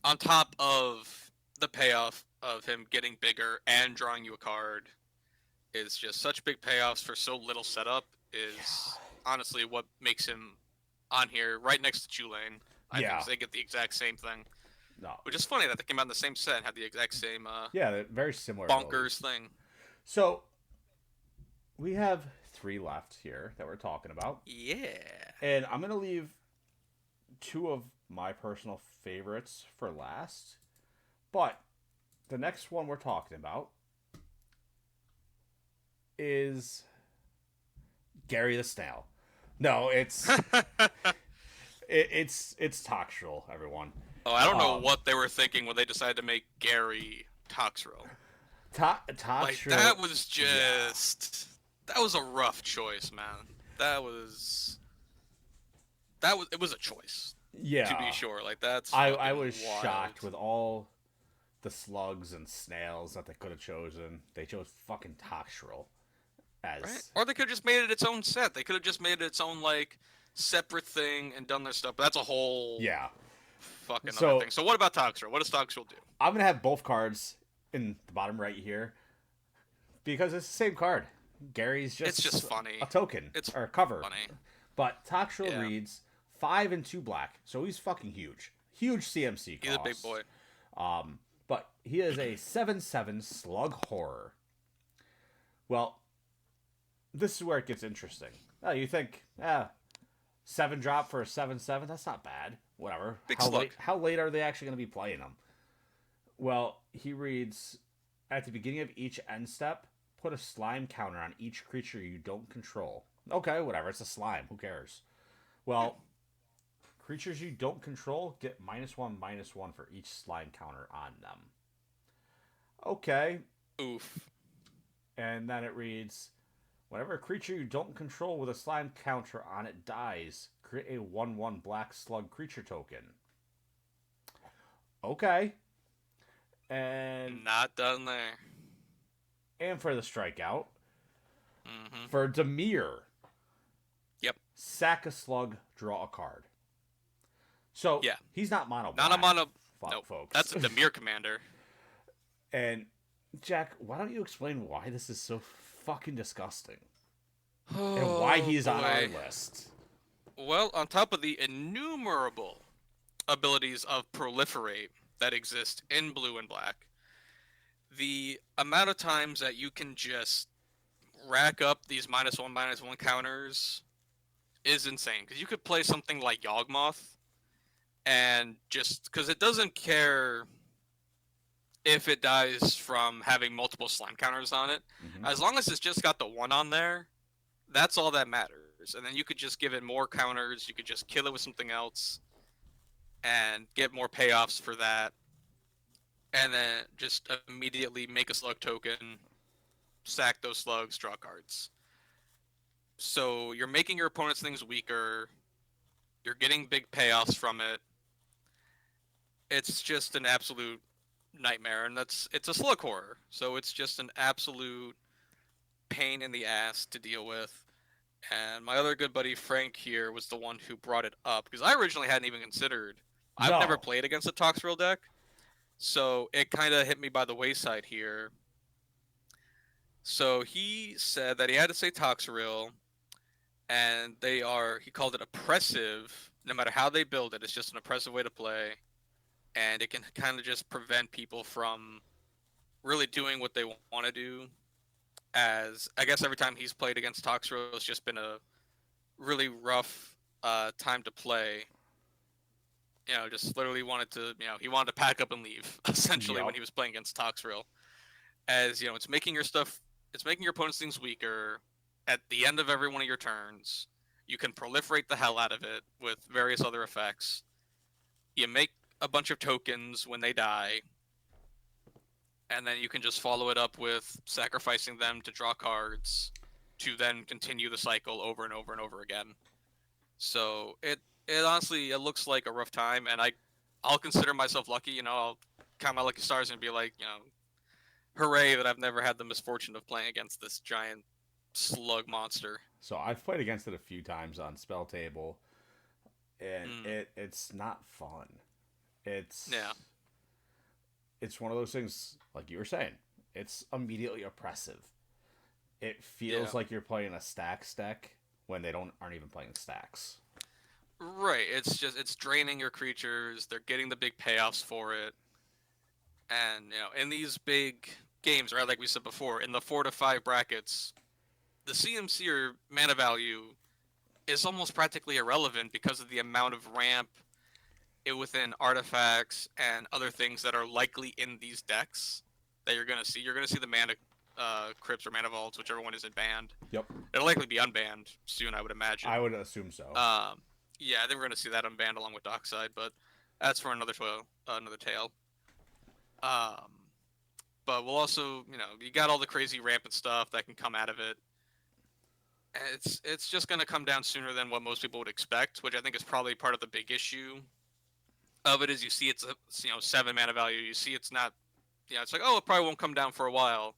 On top of the payoff of him getting bigger and drawing you a card is just such big payoffs for so little setup is honestly what makes him on here right next to Chulane. I think they get the exact same thing. No. Which is funny that they came out in the same set and had the exact same they're very similar bonkers abilities. thing. So we have 3 left here that we're talking about. Yeah. And I'm going to leave 2 of my personal favorites for last. But the next one we're talking about is Gary the Snail. No, it's it's Toxtril, everyone. Oh, I don't know what they were thinking when they decided to make Gary Toxtril. Toxtril. Like, that was just that was a rough choice, man. It was a choice. Yeah. To be sure. Like, that's I was wild. shocked with all the slugs and snails that they could have chosen. They chose fucking Toxtril as right? Or they could have just made it its own set. They could have just made it its own like separate thing and done their stuff. But that's a whole fucking other thing. So what about Toxtril? What does Toxtril do? I'm gonna have both cards in the bottom right here because it's the same card. Gary's just it's just funny. A token. It's or a cover. Funny. But Toxtril reads 5 and 2 black, so he's fucking huge. Huge CMC cost. He's a big boy. But he is a 7/7 slug horror. Well, this is where it gets interesting. Oh, you think, 7 drop for a 7/7? That's not bad. Whatever. Big slug. How late are they actually going to be playing him? Well, he reads, at the beginning of each end step, put a slime counter on each creature you don't control. Okay, whatever. It's a slime. Who cares? Well, creatures you don't control get -1/-1 for each slime counter on them. Okay. Oof. And then it reads, whenever a creature you don't control with a slime counter on it dies, create a 1/1 black slug creature token. Okay. And not done there. And for the strikeout, Mm-hmm. for Demir, sack a slug, draw a card. So he's not mono black. Not a mono. Nope. Folks. That's a Demir commander. And Jack, why don't you explain why this is so fucking disgusting? Oh, and why he's on our list. Well, on top of the innumerable abilities of proliferate that exist in blue and black, the amount of times that you can just rack up these -1/-1 counters is insane. Because you could play something like Yawgmoth, and just because it doesn't care if it dies from having multiple slime counters on it, as long as it's just got the 1 on there, that's all that matters. And then you could just give it more counters. You could just kill it with something else and get more payoffs for that. And then just immediately make a slug token, sack those slugs, draw cards. So you're making your opponent's things weaker. You're getting big payoffs from it. It's just an absolute nightmare, and it's a slug horror. So it's just an absolute pain in the ass to deal with. And my other good buddy Frank here was the one who brought it up, because I originally hadn't even considered. I've never played against a Toxtril deck, so it kind of hit me by the wayside here. So he said that he had to say Toxtril, and he called it oppressive. No matter how they build it, it's just an oppressive way to play, and it can kind of just prevent people from really doing what they want to do. As I guess every time he's played against Toxtril, it's just been a really rough time to play. Just literally he wanted to pack up and leave, essentially, when he was playing against Toxtril. As, it's making your opponent's things weaker at the end of every one of your turns. You can proliferate the hell out of it with various other effects. You make a bunch of tokens when they die. and then you can just follow it up with sacrificing them to draw cards, to then continue the cycle over and over and over again. So it honestly it looks like a rough time, and I'll consider myself lucky. I'll count my lucky stars and be like, hooray that I've never had the misfortune of playing against this giant slug monster. So I've played against it a few times on Spell Table, and Mm. it's not fun. It's Yeah. it's one of those things, like you were saying. It's immediately oppressive. It feels Yeah. like you're playing a stacks deck when they aren't even playing stacks. Right. It's draining your creatures. They're getting the big payoffs for it. And in these big games, right, like we said before, in the 4 to 5 brackets, the CMC or mana value is almost practically irrelevant because of the amount of ramp within artifacts and other things that are likely in these decks that you're gonna see. You're gonna see the mana crypts or mana vaults, whichever one isn't banned. Yep. It'll likely be unbanned soon, I would imagine. I would assume so. Yeah, I think we're gonna see that unbanned along with Dockside, but that's for another tale. Um, but we'll also, you got all the crazy rampant stuff that can come out of it. And it's just gonna come down sooner than what most people would expect, which I think is probably part of the big issue of it. Is you see it's a 7 mana value, you see it's not, it's like, oh, it probably won't come down for a while,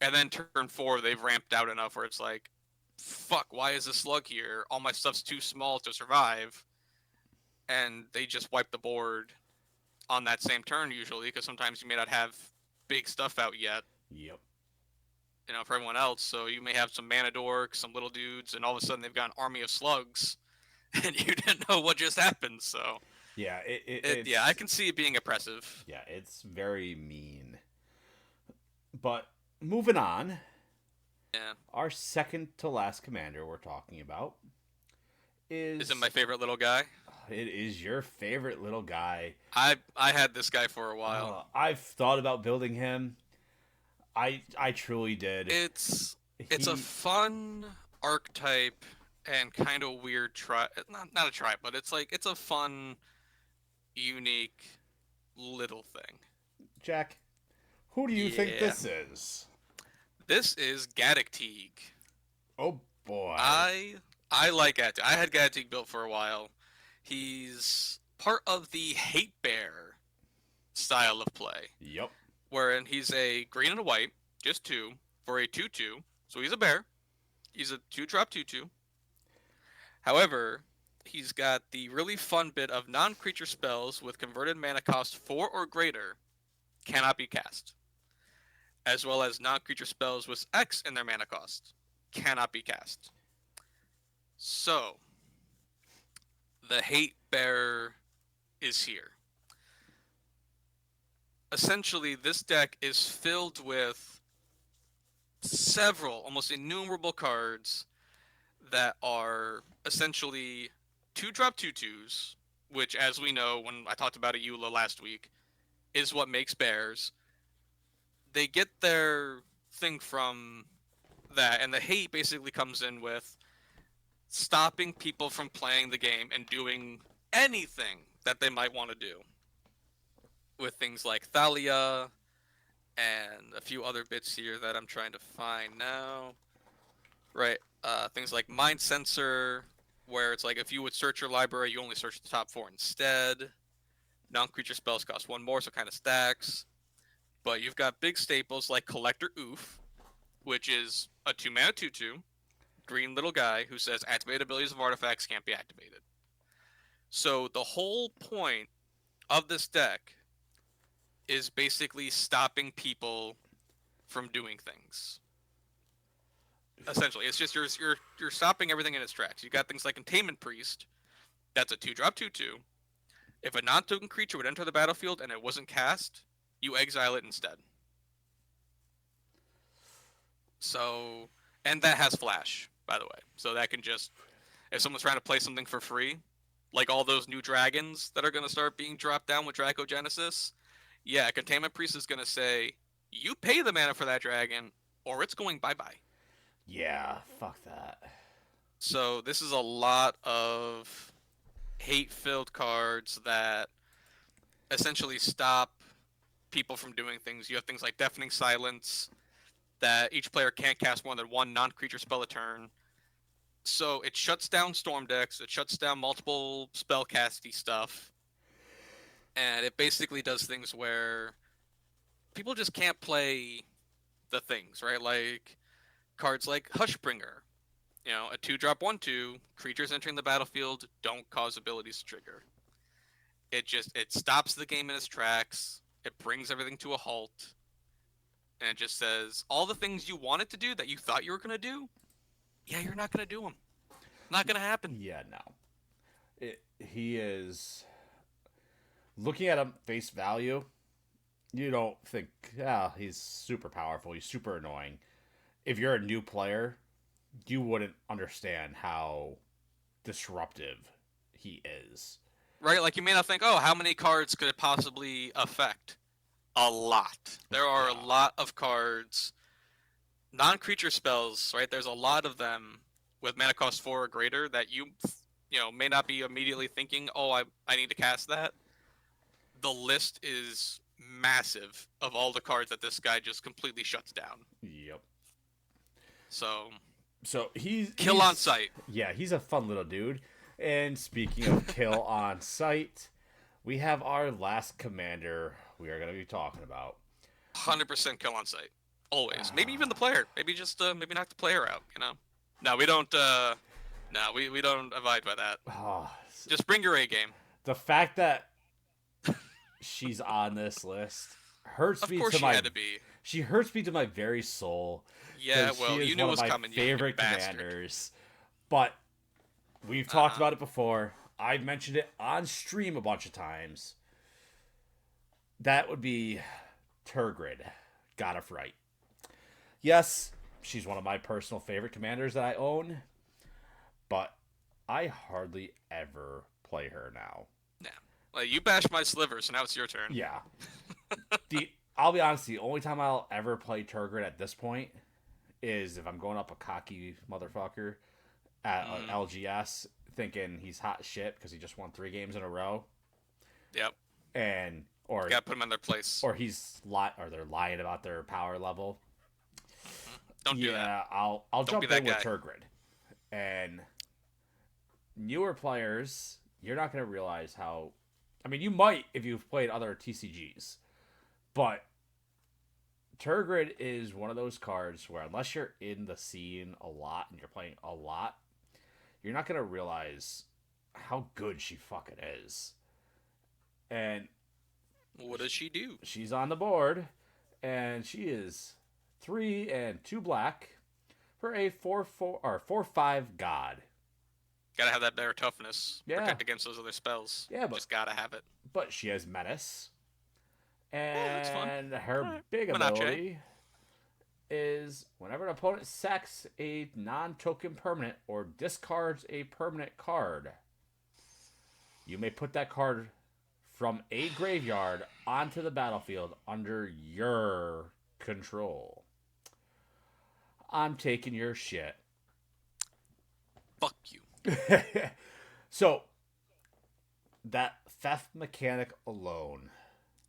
and then turn 4 they've ramped out enough where it's like, fuck, why is this slug here? All my stuff's too small to survive, and they just wipe the board on that same turn usually, because sometimes you may not have big stuff out yet. Yep. For everyone else, so you may have some mana dorks, some little dudes, and all of a sudden they've got an army of slugs, and you didn't know what just happened. So yeah, yeah, I can see it being oppressive. Yeah, it's very mean. But moving on, Yeah, our second to last commander we're talking about is it my favorite little guy? It is your favorite little guy. I had this guy for a while. I've thought about building him. I truly did. It's a fun archetype and kind of weird not a try, but it's a fun, unique little thing. Jack, who do you think this is? This is Gaddock Teague. Oh boy. I like Gaddock. I had Gaddock Teague built for a while. He's part of the Hate Bear style of play. Yep. Wherein he's a green and a white, just 2, for a 2/2. So he's a bear. He's a 2-drop 2/2. However, he's got the really fun bit of non-creature spells with converted mana cost 4 or greater cannot be cast, as well as non-creature spells with X in their mana cost cannot be cast. So, the Hate Bear is here. Essentially, this deck is filled with several, almost innumerable cards that are essentially 2-drop 2/2s, which, as we know, when I talked about a Eula last week, is what makes bears. They get their thing from that, and the hate basically comes in with stopping people from playing the game and doing anything that they might want to do, with things like Thalia and a few other bits here that I'm trying to find now. Right, things like Mind Sensor, where it's like if you would search your library, you only search the top 4 instead. Non-creature spells cost 1 more, so kind of stacks. But you've got big staples like Collector Oof, which is a 2-mana 2/2, green little guy who says activated abilities of artifacts can't be activated. So the whole point of this deck is basically stopping people from doing things. Essentially, it's just you're stopping everything in its tracks. You got things like Containment Priest, that's a 2-drop 2/2. If a non-token creature would enter the battlefield and it wasn't cast, you exile it instead. So, and that has flash, by the way. So that can just, if someone's trying to play something for free, like all those new dragons that are going to start being dropped down with Dracogenesis, yeah, Containment Priest is going to say, you pay the mana for that dragon, or it's going bye-bye. Yeah, fuck that. So this is a lot of hate-filled cards that essentially stop people from doing things. You have things like Deafening Silence, that each player can't cast more than one non-creature spell a turn. So it shuts down Storm decks, it shuts down multiple spellcasty stuff, and it basically does things where people just can't play the things, right? Like cards like Hushbringer. You know, a 2-drop 1/2, creatures entering the battlefield don't cause abilities to trigger. It stops the game in its tracks. It brings everything to a halt, and it just says all the things you wanted to do that you thought you were gonna do. Yeah, you're not gonna do them. Not gonna happen. Yeah, no. He is looking at him face value. You don't think, yeah, he's super powerful. He's super annoying. If you're a new player, you wouldn't understand how disruptive he is. Right? Like you may not think, oh, how many cards could it possibly affect? A lot. There are a lot of cards. Non-creature spells, right? There's a lot of them with mana cost 4 or greater that you may not be immediately thinking, oh, I need to cast that. The list is massive of all the cards that this guy just completely shuts down. Yep. So he's on sight. Yeah, he's a fun little dude. And speaking of kill on sight, we have our last commander we are going to be talking about. 100% kill on sight. Always. Maybe even the player. Maybe just maybe knock the player out, you know. No, we don't we don't abide by that. Just bring your A game. The fact that she's on this list hurts me to my She hurts me to my very soul. Yeah, well, you knew it was coming. Favorite commanders. But we've talked about it before. I've mentioned it on stream a bunch of times. That would be Turgid. Got it right. Yes, she's one of my personal favorite commanders that I own, but I hardly ever play her now. Yeah. Well, you bashed my sliver, so now it's your turn. Yeah. I'll be honest, the only time I'll ever play Turgid at this point is if I'm going up a cocky motherfucker at LGS thinking he's hot shit because he just won 3 games in a row. Yep. Or you gotta put him in their place. Or they're lying about their power level. Don't do that. Yeah, I'll jump in with Turgid. And newer players, you're not going to realize how... I mean, you might if you've played other TCGs. But Turgid is one of those cards where unless you're in the scene a lot and you're playing a lot, you're not going to realize how good she fucking is. And... what does she do? She's on the board, and she is 3 and 2 black for a 4/4 or 4/5 god. Gotta have that better toughness. Yeah. Protect against those other spells. Yeah, but just gotta have it. But she has menace, and fun. her big ability is whenever an opponent sacks a non-token permanent or discards a permanent card, you may put that card from a graveyard onto the battlefield under your control. I'm taking your shit. Fuck you. So, that theft mechanic alone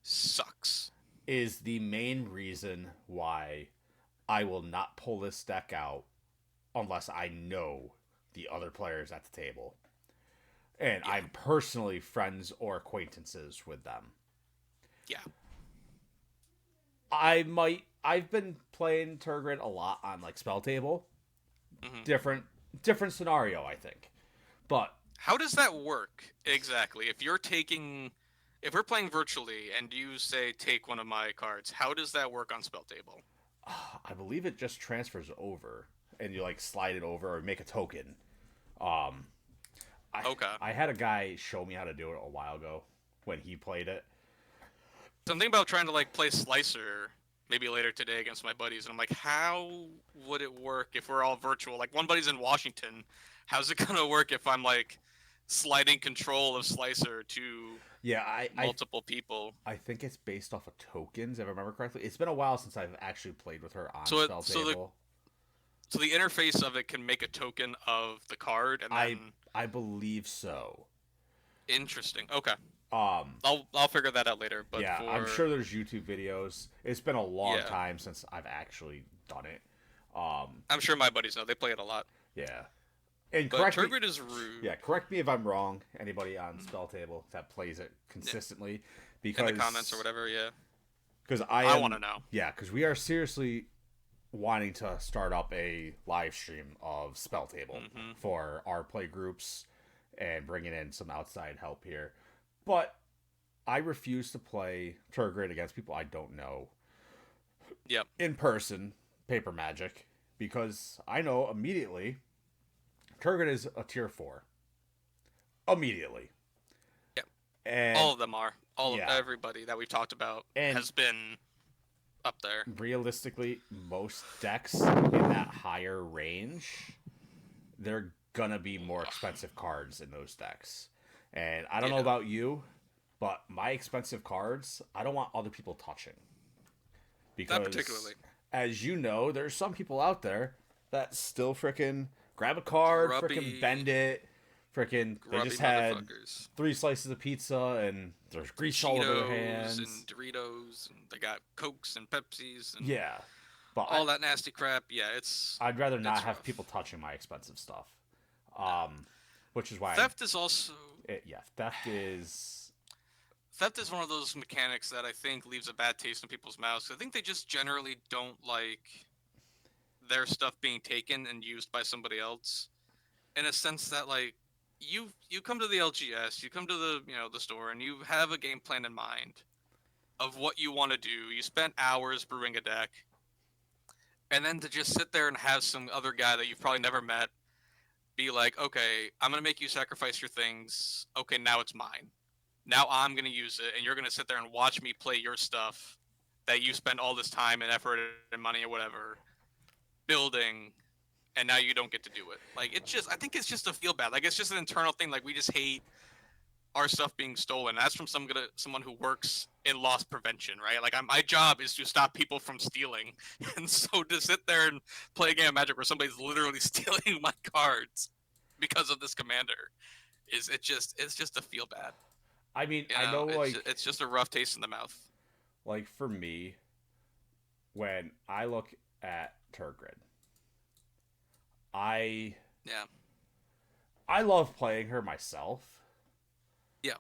sucks. Is the main reason why I will not pull this deck out unless I know the other players at the table. And yeah. I'm personally friends or acquaintances with them. Yeah. I've been playing Turgid a lot on like Spell Table. Mm-hmm. Different scenario, I think. But how does that work exactly? If we're playing virtually and you say take one of my cards, how does that work on Spell Table? I believe it just transfers over and you like slide it over or make a token. Okay. I had a guy show me how to do it a while ago when he played it. Something about trying to like play Slicer maybe later today against my buddies, and I'm like, how would it work if we're all virtual? Like one buddy's in Washington. How's it gonna work if I'm like sliding control of Slicer to multiple people? I think it's based off of tokens, if I remember correctly. It's been a while since I've actually played with her on Spell Table. So the interface of it can make a token of the card, and then I believe so. Interesting. Okay. I'll figure that out later. But yeah, I'm sure there's YouTube videos. It's been a long Yeah. time since I've actually done it. I'm sure my buddies know. They play it a lot. Yeah. And But Turgid is rude. Yeah, correct me if I'm wrong. Anybody on Spell Table that plays it consistently, because In the comments or whatever, yeah. Because I want to know. Yeah, because we are seriously wanting to start up a live stream of Spell Table for our play groups and bringing in some outside help here. But I refuse to play Turgid against people I don't know. Yep. In person, paper magic, because I know immediately Turgid is a tier 4. Immediately. Yep. And all of them are. Everybody that we've talked about has been up there. Realistically, most decks in that higher range, they're gonna be more expensive cards in those decks. And I don't know about you, but my expensive cards, I don't want other people touching. Because, not particularly. As you know, there's some people out there that still frickin' grab a card, frickin' bend it, frickin' they just had 3 slices of pizza and there's grease all over their hands. And Doritos, and they got Cokes and Pepsis. And yeah. But all that nasty crap. Yeah, I'd rather not have people touching my expensive stuff. Which is why theft is also... Theft is one of those mechanics that I think leaves a bad taste in people's mouths. I think they just generally don't like their stuff being taken and used by somebody else. In a sense that, like, you come to the LGS, you come to the store, and you have a game plan in mind of what you want to do. You spent hours brewing a deck, and then to just sit there and have some other guy that you've probably never met be like, okay, I'm going to make you sacrifice your things. Okay, now it's mine. Now I'm going to use it, and you're going to sit there and watch me play your stuff that you spent all this time and effort and money or whatever building, and now you don't get to do it. Like, I think it's just a feel bad. Like, it's just an internal thing. Like, we just hate our stuff being stolen. That's from someone who works in loss prevention, right? Like, my job is to stop people from stealing. And so to sit there and play a game of Magic where somebody's literally stealing my cards because of this commander it's just a feel bad. I mean, I know, like... It's just a rough taste in the mouth. Like, for me, when I look at Turgid, I love playing her myself. Yeah.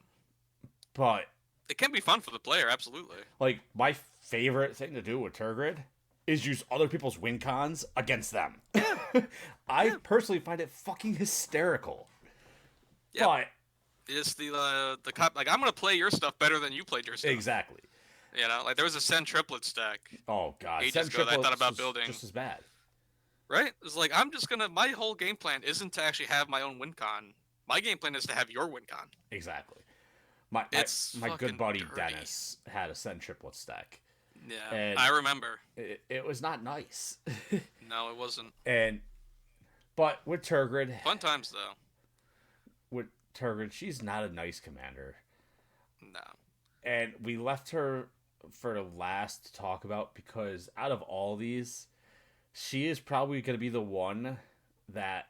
But... it can be fun for the player, absolutely. Like, my favorite thing to do with Turgid is use other people's win cons against them. I personally find it fucking hysterical. Yeah. But... it's the cop, like, I'm gonna play your stuff better than you played your stuff. Exactly. You know, like, there was a Send Triplets deck. Oh god, ages ago that I thought about building. Just as bad. Right? It's like, my whole game plan isn't to actually have my own win con. My game plan is to have your win con. Exactly. My good buddy dirty. Dennis had a Send Triplets deck. Yeah, and I remember. It was not nice. No, it wasn't. But with Turgid... fun times, though. With Turgid, she's not a nice commander. No. And we left her for the last to talk about because out of all these, she is probably going to be the one that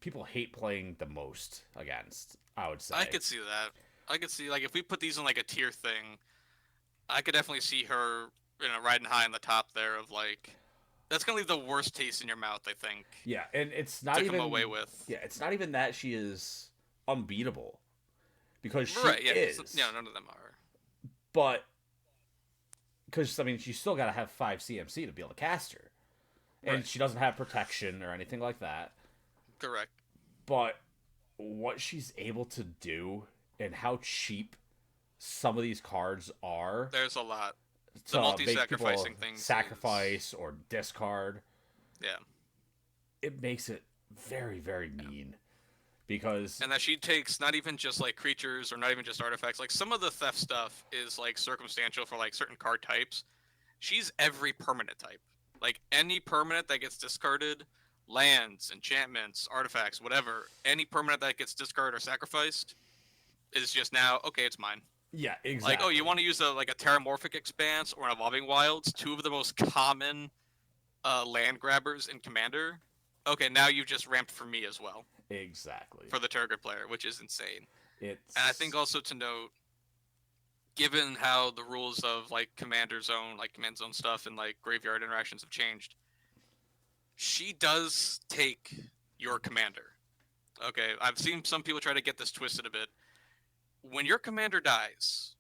people hate playing the most against, I would say. I could see that. I could see, like, if we put these in, like, a tier thing, I could definitely see her, riding high on the top there of, like... that's going to leave the worst taste in your mouth, I think. Yeah, and it's not to even... come away with. Yeah, it's not even that she is unbeatable. Because she is. Yeah, none of them are. But... because, I mean, she's still got to have 5 CMC to be able to cast her. And she doesn't have protection or anything like that. Correct. But what she's able to do and how cheap some of these cards are... there's a lot. The multi-sacrificing things. Sacrifice or discard. Yeah. It makes it very, very mean. Because... and that she takes not even just, like, creatures or not even just artifacts. Like, some of the theft stuff is, like, circumstantial for, like, certain card types. She's every permanent type. Like, any permanent that gets discarded, lands, enchantments, artifacts, whatever, any permanent that gets discarded or sacrificed is just now, okay, it's mine. Yeah, exactly. Like, oh, you want to use a Terramorphic Expanse or an Evolving Wilds, 2 of the most common land grabbers in Commander. Okay, now you've just ramped for me as well. Exactly. For the Turgid player, which is insane. And I think also to note, given how the rules of like Commander Zone, like Command Zone stuff, and like graveyard interactions have changed, she does take your commander. Okay, I've seen some people try to get this twisted a bit. When your commander dies,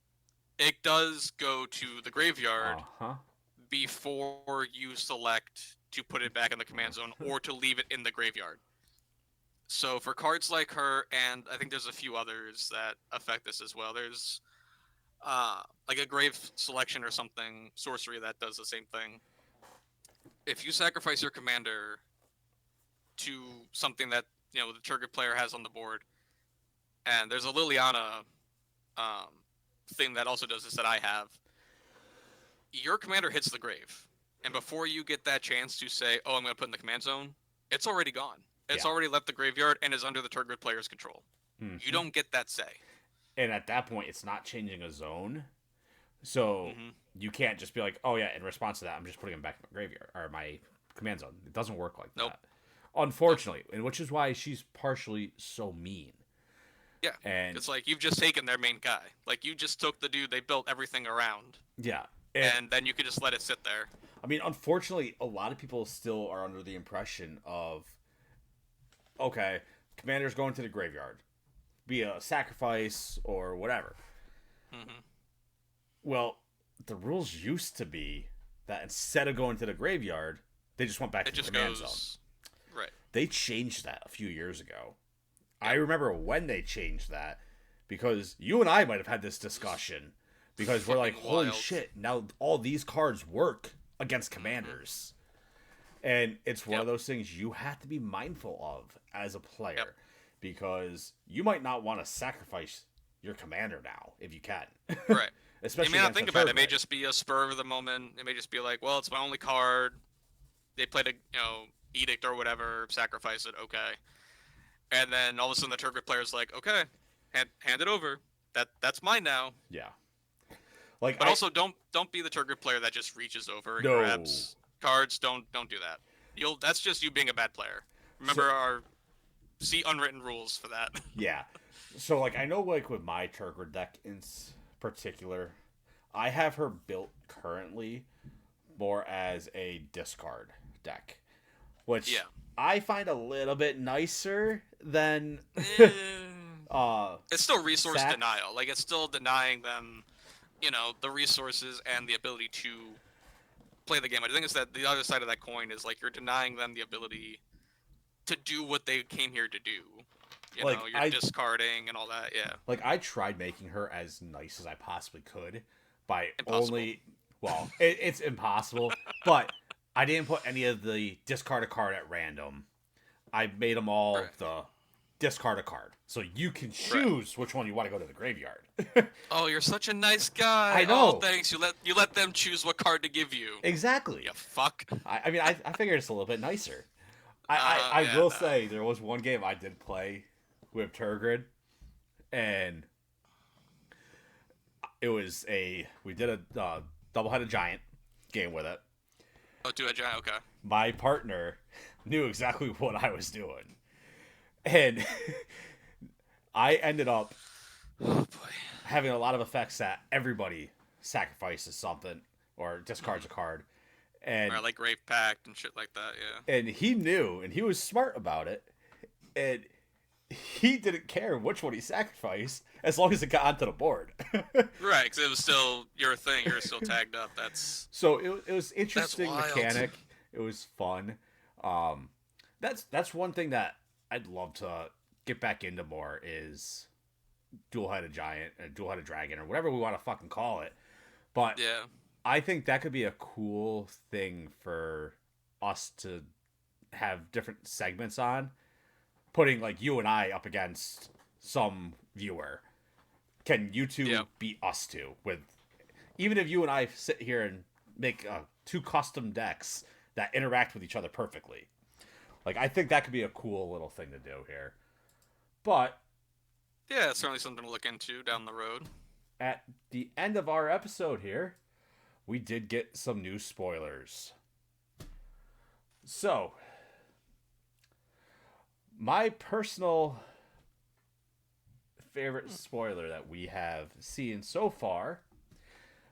it does go to the graveyard before you select to put it back in the command zone or to leave it in the graveyard. So for cards like her, and I think there's a few others that affect this as well. There's like a grave selection or something, sorcery that does the same thing. If you sacrifice your commander to something that the target player has on the board, and there's a Liliana thing that also does this that I have, your commander hits the grave, and before you get that chance to say, "Oh, I'm going to put in the command zone," it's already gone. It's already left the graveyard and is under the target player's control. Mm-hmm. You don't get that say. And at that point, it's not changing a zone, so you can't just be like, "Oh yeah," in response to that, I'm just putting him back in my graveyard or my command zone. It doesn't work like that, unfortunately, and which is why she's partially so mean. Yeah, and it's like you've just taken their main guy. Like you just took the dude they built everything around. Yeah. And then you could just let it sit there. I mean, unfortunately, a lot of people still are under the impression of, okay, commander's going to the graveyard, be a sacrifice or whatever. Mm-hmm. Well, the rules used to be that instead of going to the graveyard, they just went back to the command zone. Right. They changed that a few years ago. Yeah. I remember when they changed that because you and I might have had this discussion. Because we're like, holy shit, now all these cards work against commanders. And it's one of those things you have to be mindful of as a player. Yep. Because you might not want to sacrifice your commander now, if you can. Right. Especially you may not think about it. It may just be a spur of the moment. It may just be like, well, it's my only card. They played a, edict or whatever, sacrifice it, okay. And then all of a sudden the target player's like, okay, hand it over. That's mine now. Yeah. But also don't be the target player that just reaches over and grabs cards. Don't do that. That's just you being a bad player. Remember see unwritten rules for that. Yeah. So I know with my Turgid deck in particular, I have her built currently more as a discard deck, which I find a little bit nicer than it's still resource denial. Like it's still denying them the resources and the ability to play the game. I think it's that the other side of that coin is you're denying them the ability to do what they came here to do. You're discarding and all that. Yeah. I tried making her as nice as I possibly could by it's impossible, but I didn't put any of the discard a card at random. I made them all the discard a card. So you can choose which one you want to go to the graveyard. Oh, you're such a nice guy. I know. Oh, thanks. You let them choose what card to give you. Exactly. You fuck. I mean, I figured it's a little bit nicer. I will say there was one game I did play with Turgid, and it was we did a double-headed giant game with it. Oh, two-headed giant. Okay. My partner knew exactly what I was doing. And I ended up having a lot of effects that everybody sacrifices something or discards a card. And or like Grave Pact and shit like that, yeah. And he knew, and he was smart about it. And he didn't care which one he sacrificed as long as it got onto the board. Right, because it was still your thing. You're still tagged up. So it was interesting mechanic. It was fun. That's one thing that I'd love to get back into more is dual-headed giant, or dual-headed dragon, or whatever we want to fucking call it. But yeah, I think that could be a cool thing for us to have different segments on. Putting you and I up against some viewer. Can you two beat us two? Even if you and I sit here and make two custom decks that interact with each other perfectly. I think that could be a cool little thing to do here. But yeah, it's certainly something to look into down the road. At the end of our episode here, we did get some new spoilers. So, my personal favorite spoiler that we have seen so far.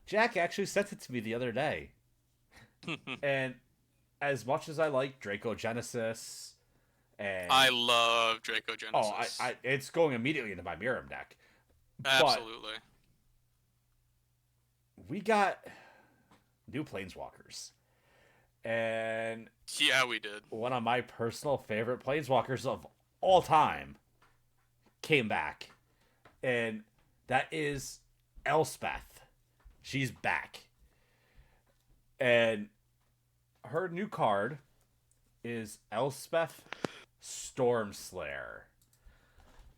Jack actually sent it to me the other day. And as much as I like Draco Genesis and I love Draco Genesis. it's going immediately into my Miram deck. Absolutely. But we got new Planeswalkers. And yeah, we did. One of my personal favorite Planeswalkers of all time came back. And that is Elspeth. She's back. And her new card is Elspeth Stormslayer.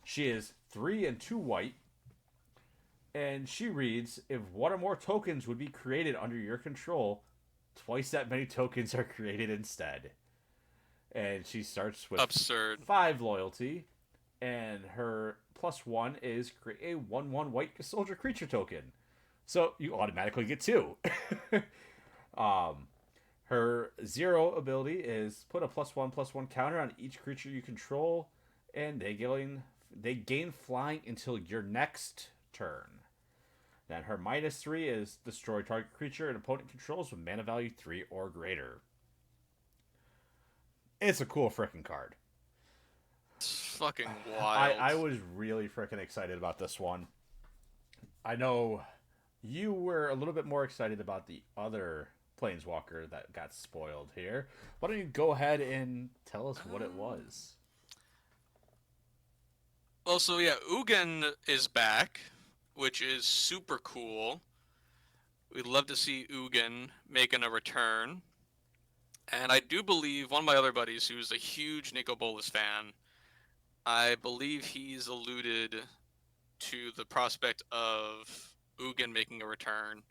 She is 3 and 2 white. And she reads, if one or more tokens would be created under your control, twice that many tokens are created instead. And she starts with absurd 5 loyalty. And her +1 is create a 1/1 white soldier creature token. So you automatically get 2. Her 0 ability is put a +1/+1 counter on each creature you control, and they gain flying until your next turn. Then her -3 is destroy target creature an opponent controls with mana value 3 or greater. It's a cool freaking card. It's fucking wild. I was really freaking excited about this one. I know you were a little bit more excited about the other Planeswalker that got spoiled here. Why don't you go ahead and tell us what it was? Well, so yeah, Ugin is back, which is super cool. We'd love to see Ugin making a return. And I do believe one of my other buddies, who's a huge Nico Bolas fan, I believe he's alluded to the prospect of Ugin making a return,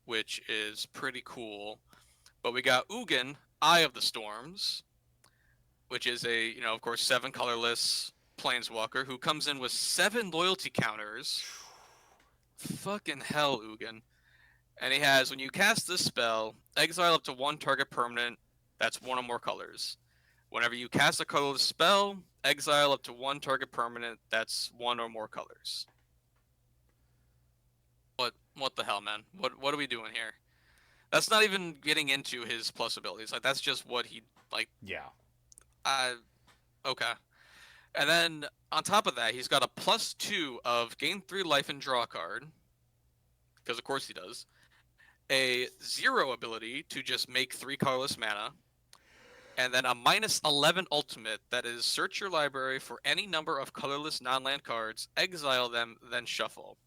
which is pretty cool. But we got Ugin, Eye of the Storms, which is a, of course, 7 colorless Planeswalker who comes in with 7 loyalty counters. Fucking hell, Ugin. And he has, when you cast this spell, exile up to 1 target permanent that's 1 or more colors. Whenever you cast a colorless spell, exile up to 1 target permanent that's 1 or more colors. What the hell, man? What are we doing here? That's not even getting into his plus abilities. Like, that's just what he, like... Yeah. Okay. And then, on top of that, he's got a +2 of gain 3 life and draw a card. Because of course he does. A 0 ability to just make 3 colorless mana. And then a -11 ultimate that is search your library for any number of colorless non-land cards, exile them, then shuffle.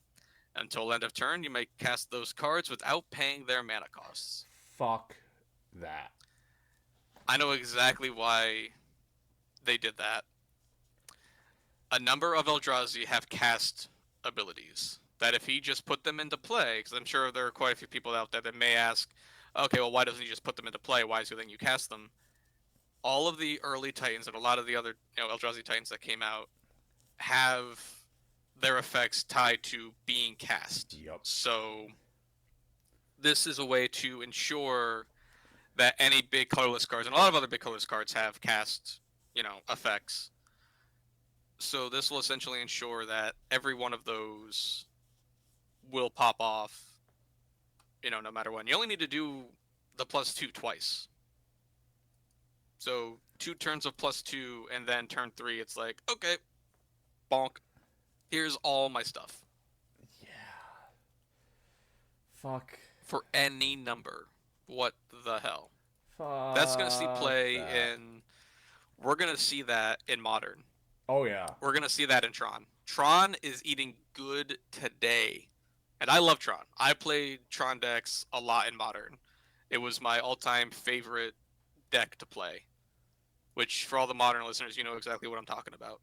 Until end of turn, you may cast those cards without paying their mana costs. Fuck that. I know exactly why they did that. A number of Eldrazi have cast abilities that if he just put them into play, because I'm sure there are quite a few people out there that may ask, okay, well, why doesn't he just put them into play? Why is he letting you cast them? All of the early Titans and a lot of the other Eldrazi Titans that came out have their effects tied to being cast. Yep. So this is a way to ensure that any big colorless cards, and a lot of other big colorless cards have cast, effects. So this will essentially ensure that every one of those will pop off, no matter when. You only need to do the +2 twice. So 2 turns of +2, and then turn 3, it's like, okay, bonk. Here's all my stuff. Yeah. Fuck. For any number. What the hell? Fuck. That's going to see play in... We're going to see that in Modern. Oh, yeah. We're going to see that in Tron. Tron is eating good today. And I love Tron. I played Tron decks a lot in Modern. It was my all-time favorite deck to play. Which, for all the Modern listeners, you know exactly what I'm talking about.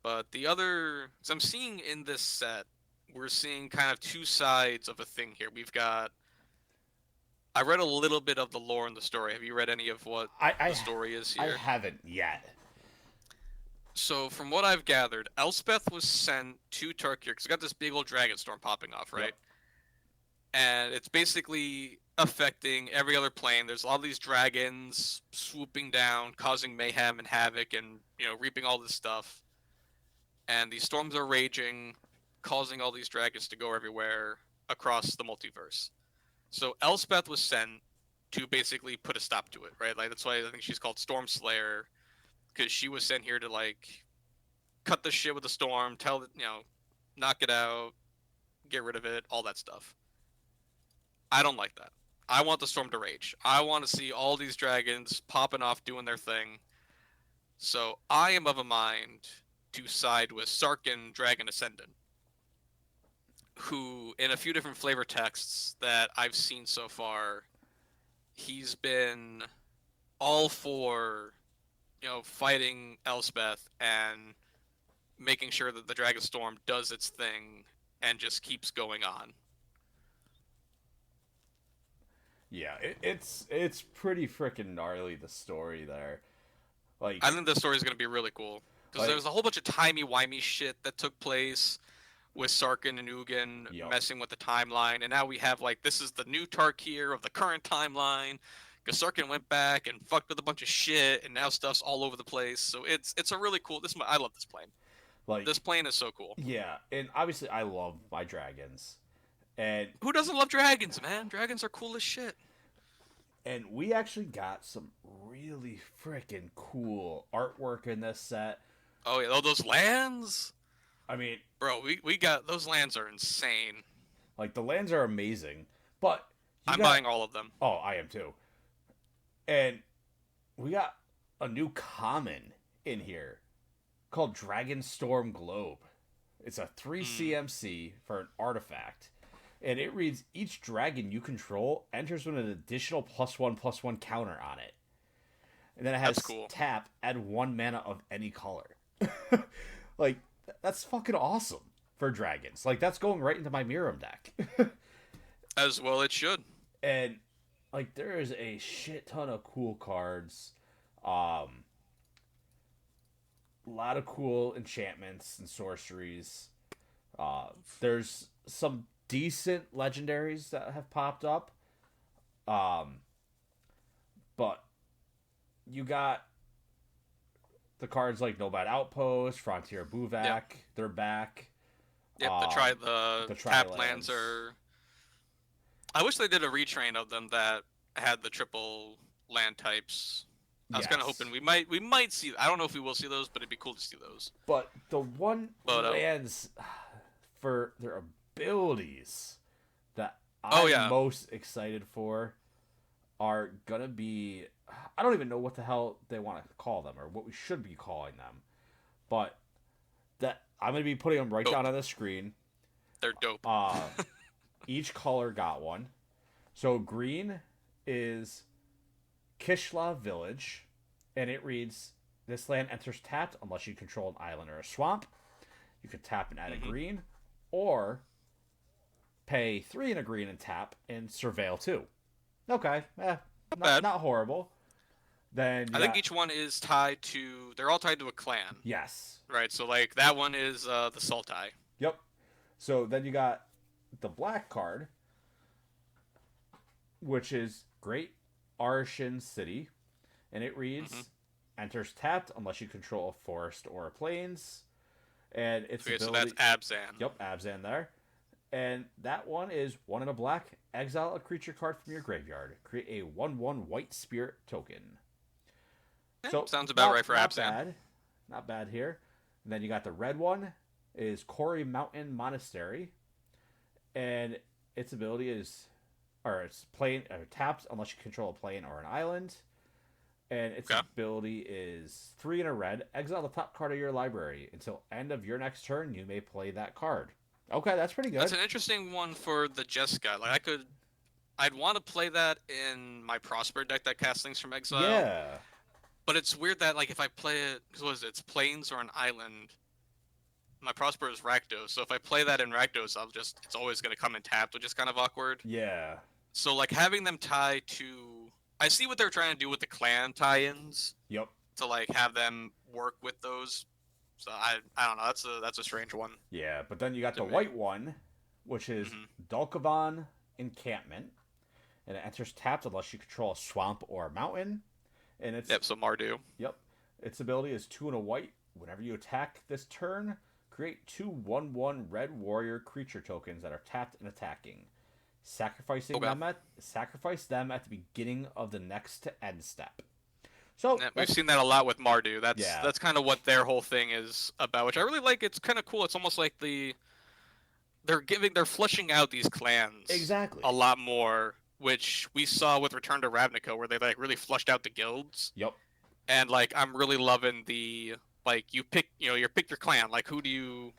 But the other... So I'm seeing in this set, we're seeing kind of 2 sides of a thing here. We've got... I read a little bit of the lore and the story. Have you read any of what the story is here? I haven't yet. So, from what I've gathered, Elspeth was sent to Tarkir, because it's got this big old dragon storm popping off, right? Yep. And it's basically affecting every other plane. There's all these dragons swooping down, causing mayhem and havoc and, reaping all this stuff. and these storms are raging, causing all these dragons to go everywhere across the multiverse. So Elspeth was sent to basically put a stop to it, right? Like that's why I think she's called Storm Slayer, because she was sent here to like cut the shit with the storm, tell it, knock it out, get rid of it, all that stuff. I don't like that. I want the storm to rage. I want to see all these dragons popping off, doing their thing. So I am of a mind to side with Sarkin Dragon Ascendant, who, in a few different flavor texts that I've seen so far, he's been all for, fighting Elspeth and making sure that the Dragon Storm does its thing and just keeps going on. Yeah, it's pretty freaking gnarly, the story there. Like, I think the story is going to be really cool because there was a whole bunch of timey-wimey shit that took place with Sarkin and Ugin messing with the timeline, and now we have like this is the new Tarkir of the current timeline because Sarkin went back and fucked with a bunch of shit, and now stuff's all over the place. So it's a really cool. I love this plane. Like, this plane is so cool. Yeah, and obviously I love my dragons, and who doesn't love dragons, man? Dragons are cool as shit. And we actually got some really freaking cool artwork in this set. Oh yeah, those lands. I mean, bro, we got those lands are insane. Like the lands are amazing, but I'm buying all of them. Oh, I am too. And we got a new common in here called Dragon Storm Globe. It's a 3 CMC for an artifact. And it reads, each dragon you control enters with an additional +1/+1 counter on it. And then it has tap, add 1 mana of any color. Like, that's fucking awesome for dragons. Like, that's going right into my Miram deck. As well it should. And, like, there is a shit ton of cool cards. A lot of cool enchantments and sorceries. There's some decent legendaries that have popped up. But you got the cards like Nomad Outpost, Frontier Buvak, they're back. Yep, the tap lands are... I wish they did a retrain of them that had the triple land types. I was kind of hoping we might see... I don't know if we will see those, but it'd be cool to see those. But the lands for their abilities that I'm most excited for are gonna be... I don't even know what the hell they want to call them or what we should be calling them, but that I'm gonna be putting them right down on the screen. They're dope. Each color got one. So green is Kishla Village, and it reads, this land enters tapped unless you control an island or a swamp. You can tap and add a green, or pay 3 and a green and tap and surveil 2. Okay, not horrible. Then I think each one is tied to... They're all tied to a clan. Yes. Right, so like that one is the Sultai. Yep. So then you got the black card, which is Great Arshan City, and it reads, enters tapped unless you control a forest or a plains. And its ability... so that's Abzan. Yep, Abzan there. And that one is 1 in a black. Exile a creature card from your graveyard. Create a 1/1 white spirit token. So sounds about right for Abzan. Not bad here. And then you got the red one is Quarry Mountain Monastery. And its ability is... Or it's tapped unless you control a plane or an island. And its ability is 3 in a red. Exile the top card of your library. Until end of your next turn, you may play that card. Okay, that's pretty good. That's an interesting one for the Jeskai. Like I'd want to play that in my Prosper deck that casts things from exile. Yeah. But it's weird that like if I play it, it's plains or an island. My Prosper is Rakdos, so if I play that in Rakdos, it's always going to come in tapped, which is kind of awkward. Yeah. So like having them tie to... I see what they're trying to do with the clan tie-ins. Yep. To like have them work with those. So I don't know. That's a strange one. Yeah, but then you got the white one, which is Dulkavan Encampment, and it enters tapped unless you control a swamp or a mountain. And it's so Mardu. Yep. Its ability is 2 and a white. Whenever you attack this turn, create 2/1/1 red warrior creature tokens that are tapped and attacking. Sacrifice them at the beginning of the next to end step. So Yeah, we've seen that a lot with Mardu. Yeah. That's kind of what their whole thing is about, which I really like. It's kind of cool. It's almost like they're fleshing out these clans Exactly. a lot more, which we saw with Return to Ravnica, where they like really fleshed out the guilds. Yep. And like I'm really loving the like you pick your clan. Like who do you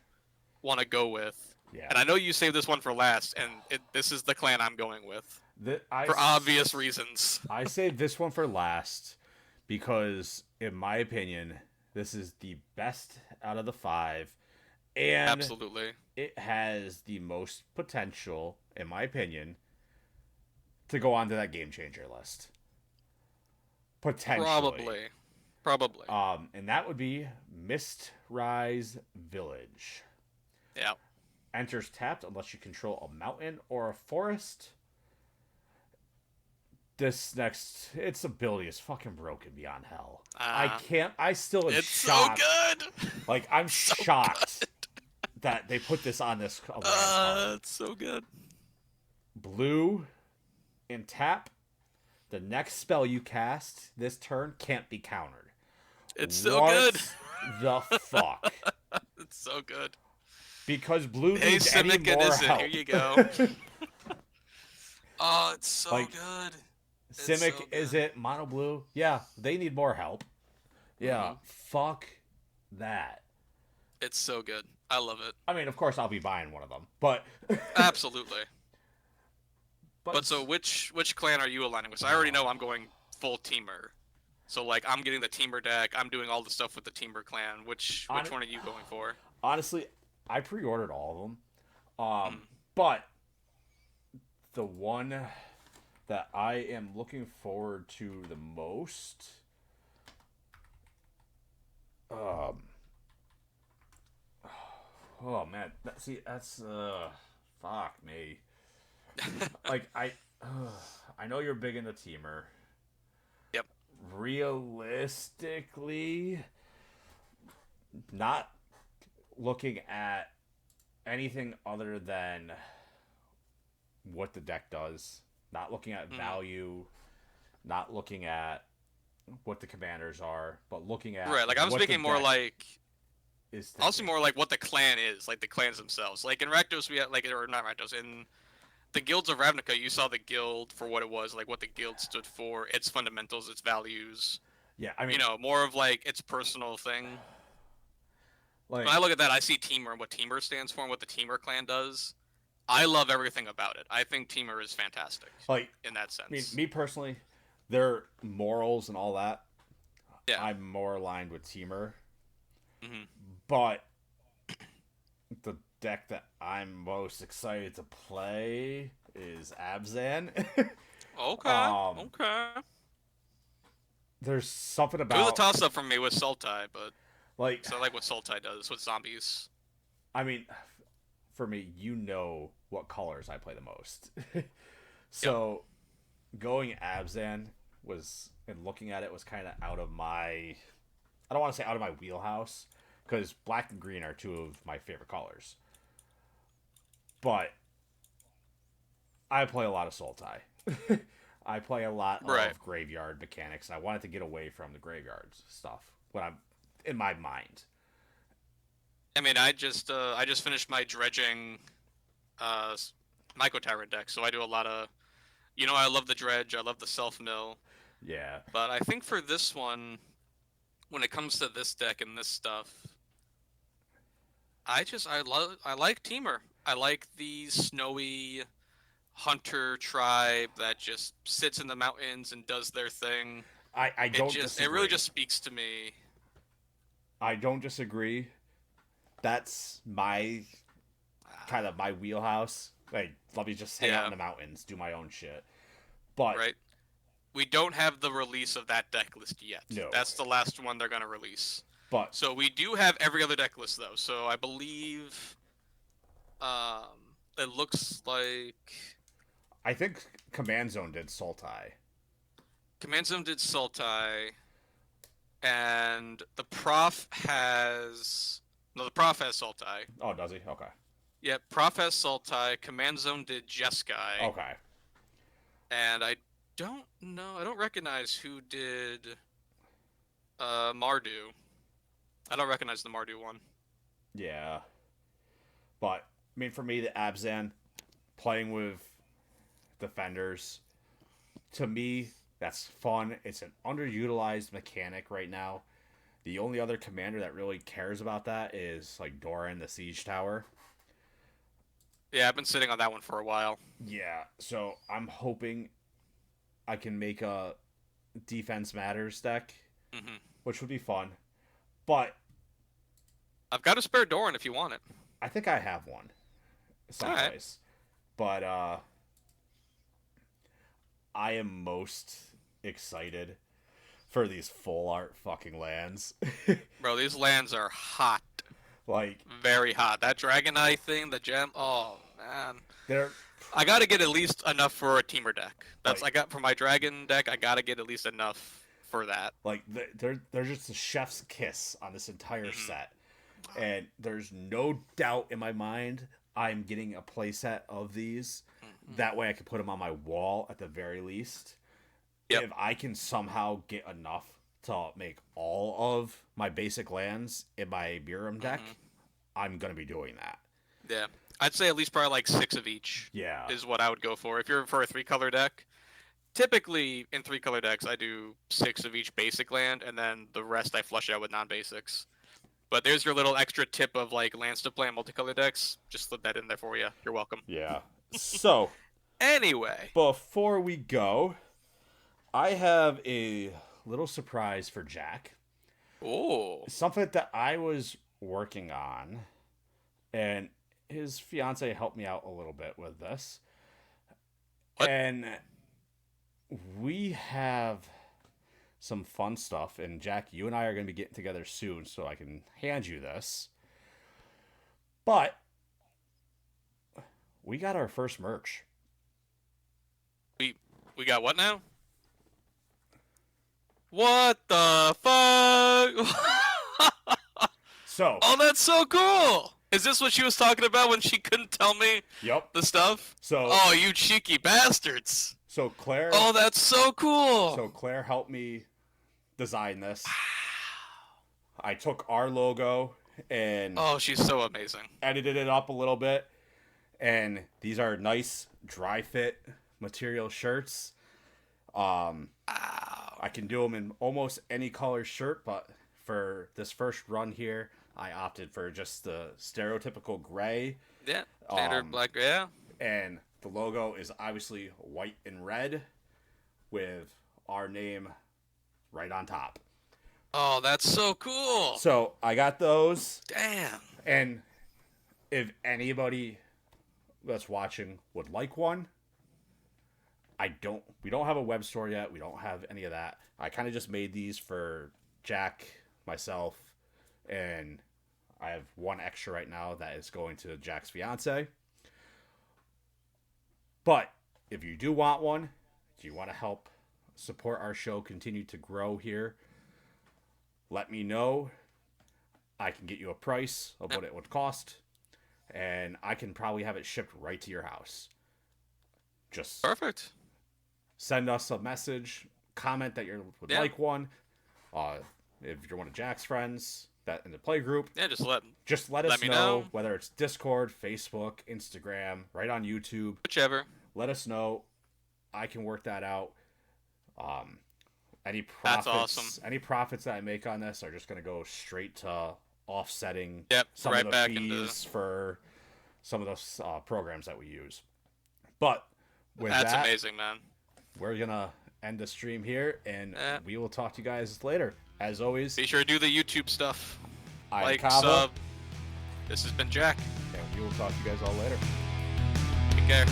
want to go with? Yeah. And I know you saved this one for last, and this is the clan I'm going with for obvious reasons. I saved this one for last because, in my opinion, this is the best out of the 5, and Absolutely, it has the most potential, in my opinion, to go onto that game changer list. Potentially. Probably. And that would be Mistrise Village. Yeah. Enters tapped unless you control a mountain or a forest. Its ability is fucking broken beyond hell. I still am it's shocked. so good. Like, I'm shocked that they put this on this card. It's so good. Blue and tap. The next spell you cast this turn can't be countered. It's so good. The fuck? It's so good. Because blue needs any more help. Here you go. Oh, it's so good. Simic, so is it mono blue? Yeah, they need more help. Yeah, fuck that. It's so good. I love it. I mean, of course, I'll be buying one of them, but absolutely. But so, which clan are you aligning with? So I already know I'm going full Teamer. So like, I'm getting the Teamer deck. I'm doing all the stuff with the Teamer clan. Which one are you going for? Honestly, I pre-ordered all of them. But the one that I am looking forward to the most, oh man, that's fuck me. Like I know you're big into Teamer. Yep. Realistically, not looking at anything other than what the deck does, not looking at value, not looking at what the commanders are, but looking at right. Like I was thinking more like also more like what the clan is, like the clans themselves. Like in Rakdos, we had or not Rakdos, in the guilds of Ravnica, you saw the guild for what it was, like what the guild stood for, its fundamentals, its values. Yeah, I mean, more of like its personal thing. Like, when I look at that, I see Teamer and what Teamer stands for and what the Teamer clan does. I love everything about it. I think Teamer is fantastic. Like in that sense. I mean, me personally, their morals and all that. Yeah. I'm more aligned with Teamer. Mm-hmm. But the deck that I'm most excited to play is Abzan. Okay. There's something about it was a toss-up for me with Sultai, but like so I like what Sultai does with zombies. I mean, for me, what colors I play the most. So going Abzan and looking at it was kind of out of my, I don't want to say out of my wheelhouse, because black and green are two of my favorite colors. But I play a lot of Sultai. I play a lot of graveyard mechanics, and I wanted to get away from the graveyard stuff when I'm in my mind. I mean, I just finished my dredging Myco Tyrant deck, so I do a lot of, I love the dredge, I love the self mill. Yeah. But I think for this one, when it comes to this deck and this stuff, I like Teamer. I like the snowy hunter tribe that just sits in the mountains and does their thing. I don't disagree. It really just speaks to me. I don't disagree. That's my kind of my wheelhouse. Like, let me just hang out in the mountains, do my own shit. But we don't have the release of that deck list yet. No. That's the last one they're gonna release. But so we do have every other deck list though. So I believe it looks like I think Command Zone did Sultai. Command Zone did Sultai, and the Prof has No, the Prof has Sultai. Oh, does he? Okay. Yep, Prof has Sultai. Command Zone did Jeskai. Okay. And I don't know. I don't recognize who did Mardu. I don't recognize the Mardu one. Yeah. But, I mean, for me, the Abzan, playing with defenders, to me, that's fun. It's an underutilized mechanic right now. The only other commander that really cares about that is, like, Doran, the Siege Tower. Yeah, I've been sitting on that one for a while. Yeah, so I'm hoping I can make a Defense Matters deck, which would be fun. But I've got a spare Doran if you want it. I think I have one someplace. Right. But I am most excited for these full art fucking lands. Bro, these lands are hot. Like, very hot. That Dragonite thing, the gem. Oh man. I gotta get at least enough for a teamer deck. That's like, I got for my dragon deck. I gotta get at least enough for that. Like they're just a chef's kiss on this entire set, and there's no doubt in my mind I'm getting a playset of these. That way I can put them on my wall at the very least. Yep. If I can somehow get enough to make all of my basic lands in my Burim deck, I'm gonna be doing that. Yeah. I'd say at least probably like 6 of each. Yeah. Is what I would go for. If you're for a 3-color deck, typically in 3-color decks I do 6 of each basic land, and then the rest I flush out with non-basics. But there's your little extra tip of like lands to play in multicolor decks. Just slip that in there for you. You're welcome. Yeah. So anyway, before we go, I have a little surprise for Jack. Oh. Something that I was working on, and his fiance helped me out a little bit with this. What? And we have some fun stuff, and Jack, you and I are going to be getting together soon so I can hand you this. But we got our first merch. We got what now? What the fuck? So. Oh, that's so cool. Is this what she was talking about when she couldn't tell me the stuff? So. Oh, you cheeky bastards. So Claire. Oh, that's so cool. So Claire helped me design this. I took our logo and. Oh, she's so amazing. Edited it up a little bit. And these are nice dry fit material shirts. I can do them in almost any color shirt, but for this first run here, I opted for just the stereotypical gray. Yeah, standard black, yeah. And the logo is obviously white and red with our name right on top. Oh, that's so cool. So I got those. Damn. And if anybody that's watching would like one, we don't have a web store yet. We don't have any of that. I kind of just made these for Jack, myself, and I have one extra right now that is going to Jack's fiance. But if you do want one, if you want to help support our show continue to grow here, let me know. I can get you a price of what it would cost, and I can probably have it shipped right to your house. Just perfect. Send us a message, comment that you would like one. If you're one of Jack's friends that in the play group, just let us know, whether it's Discord, Facebook, Instagram, right on YouTube, whichever. Let us know. I can work that out. Any profits, that's awesome. Any profits that I make on this are just going to go straight to offsetting some of the fees for some of those programs that we use. But with that's amazing, man. We're going to end the stream here, and we will talk to you guys later. As always, be sure to do the YouTube stuff. I'm Kava. This has been Jack. And we will talk to you guys all later. Take care.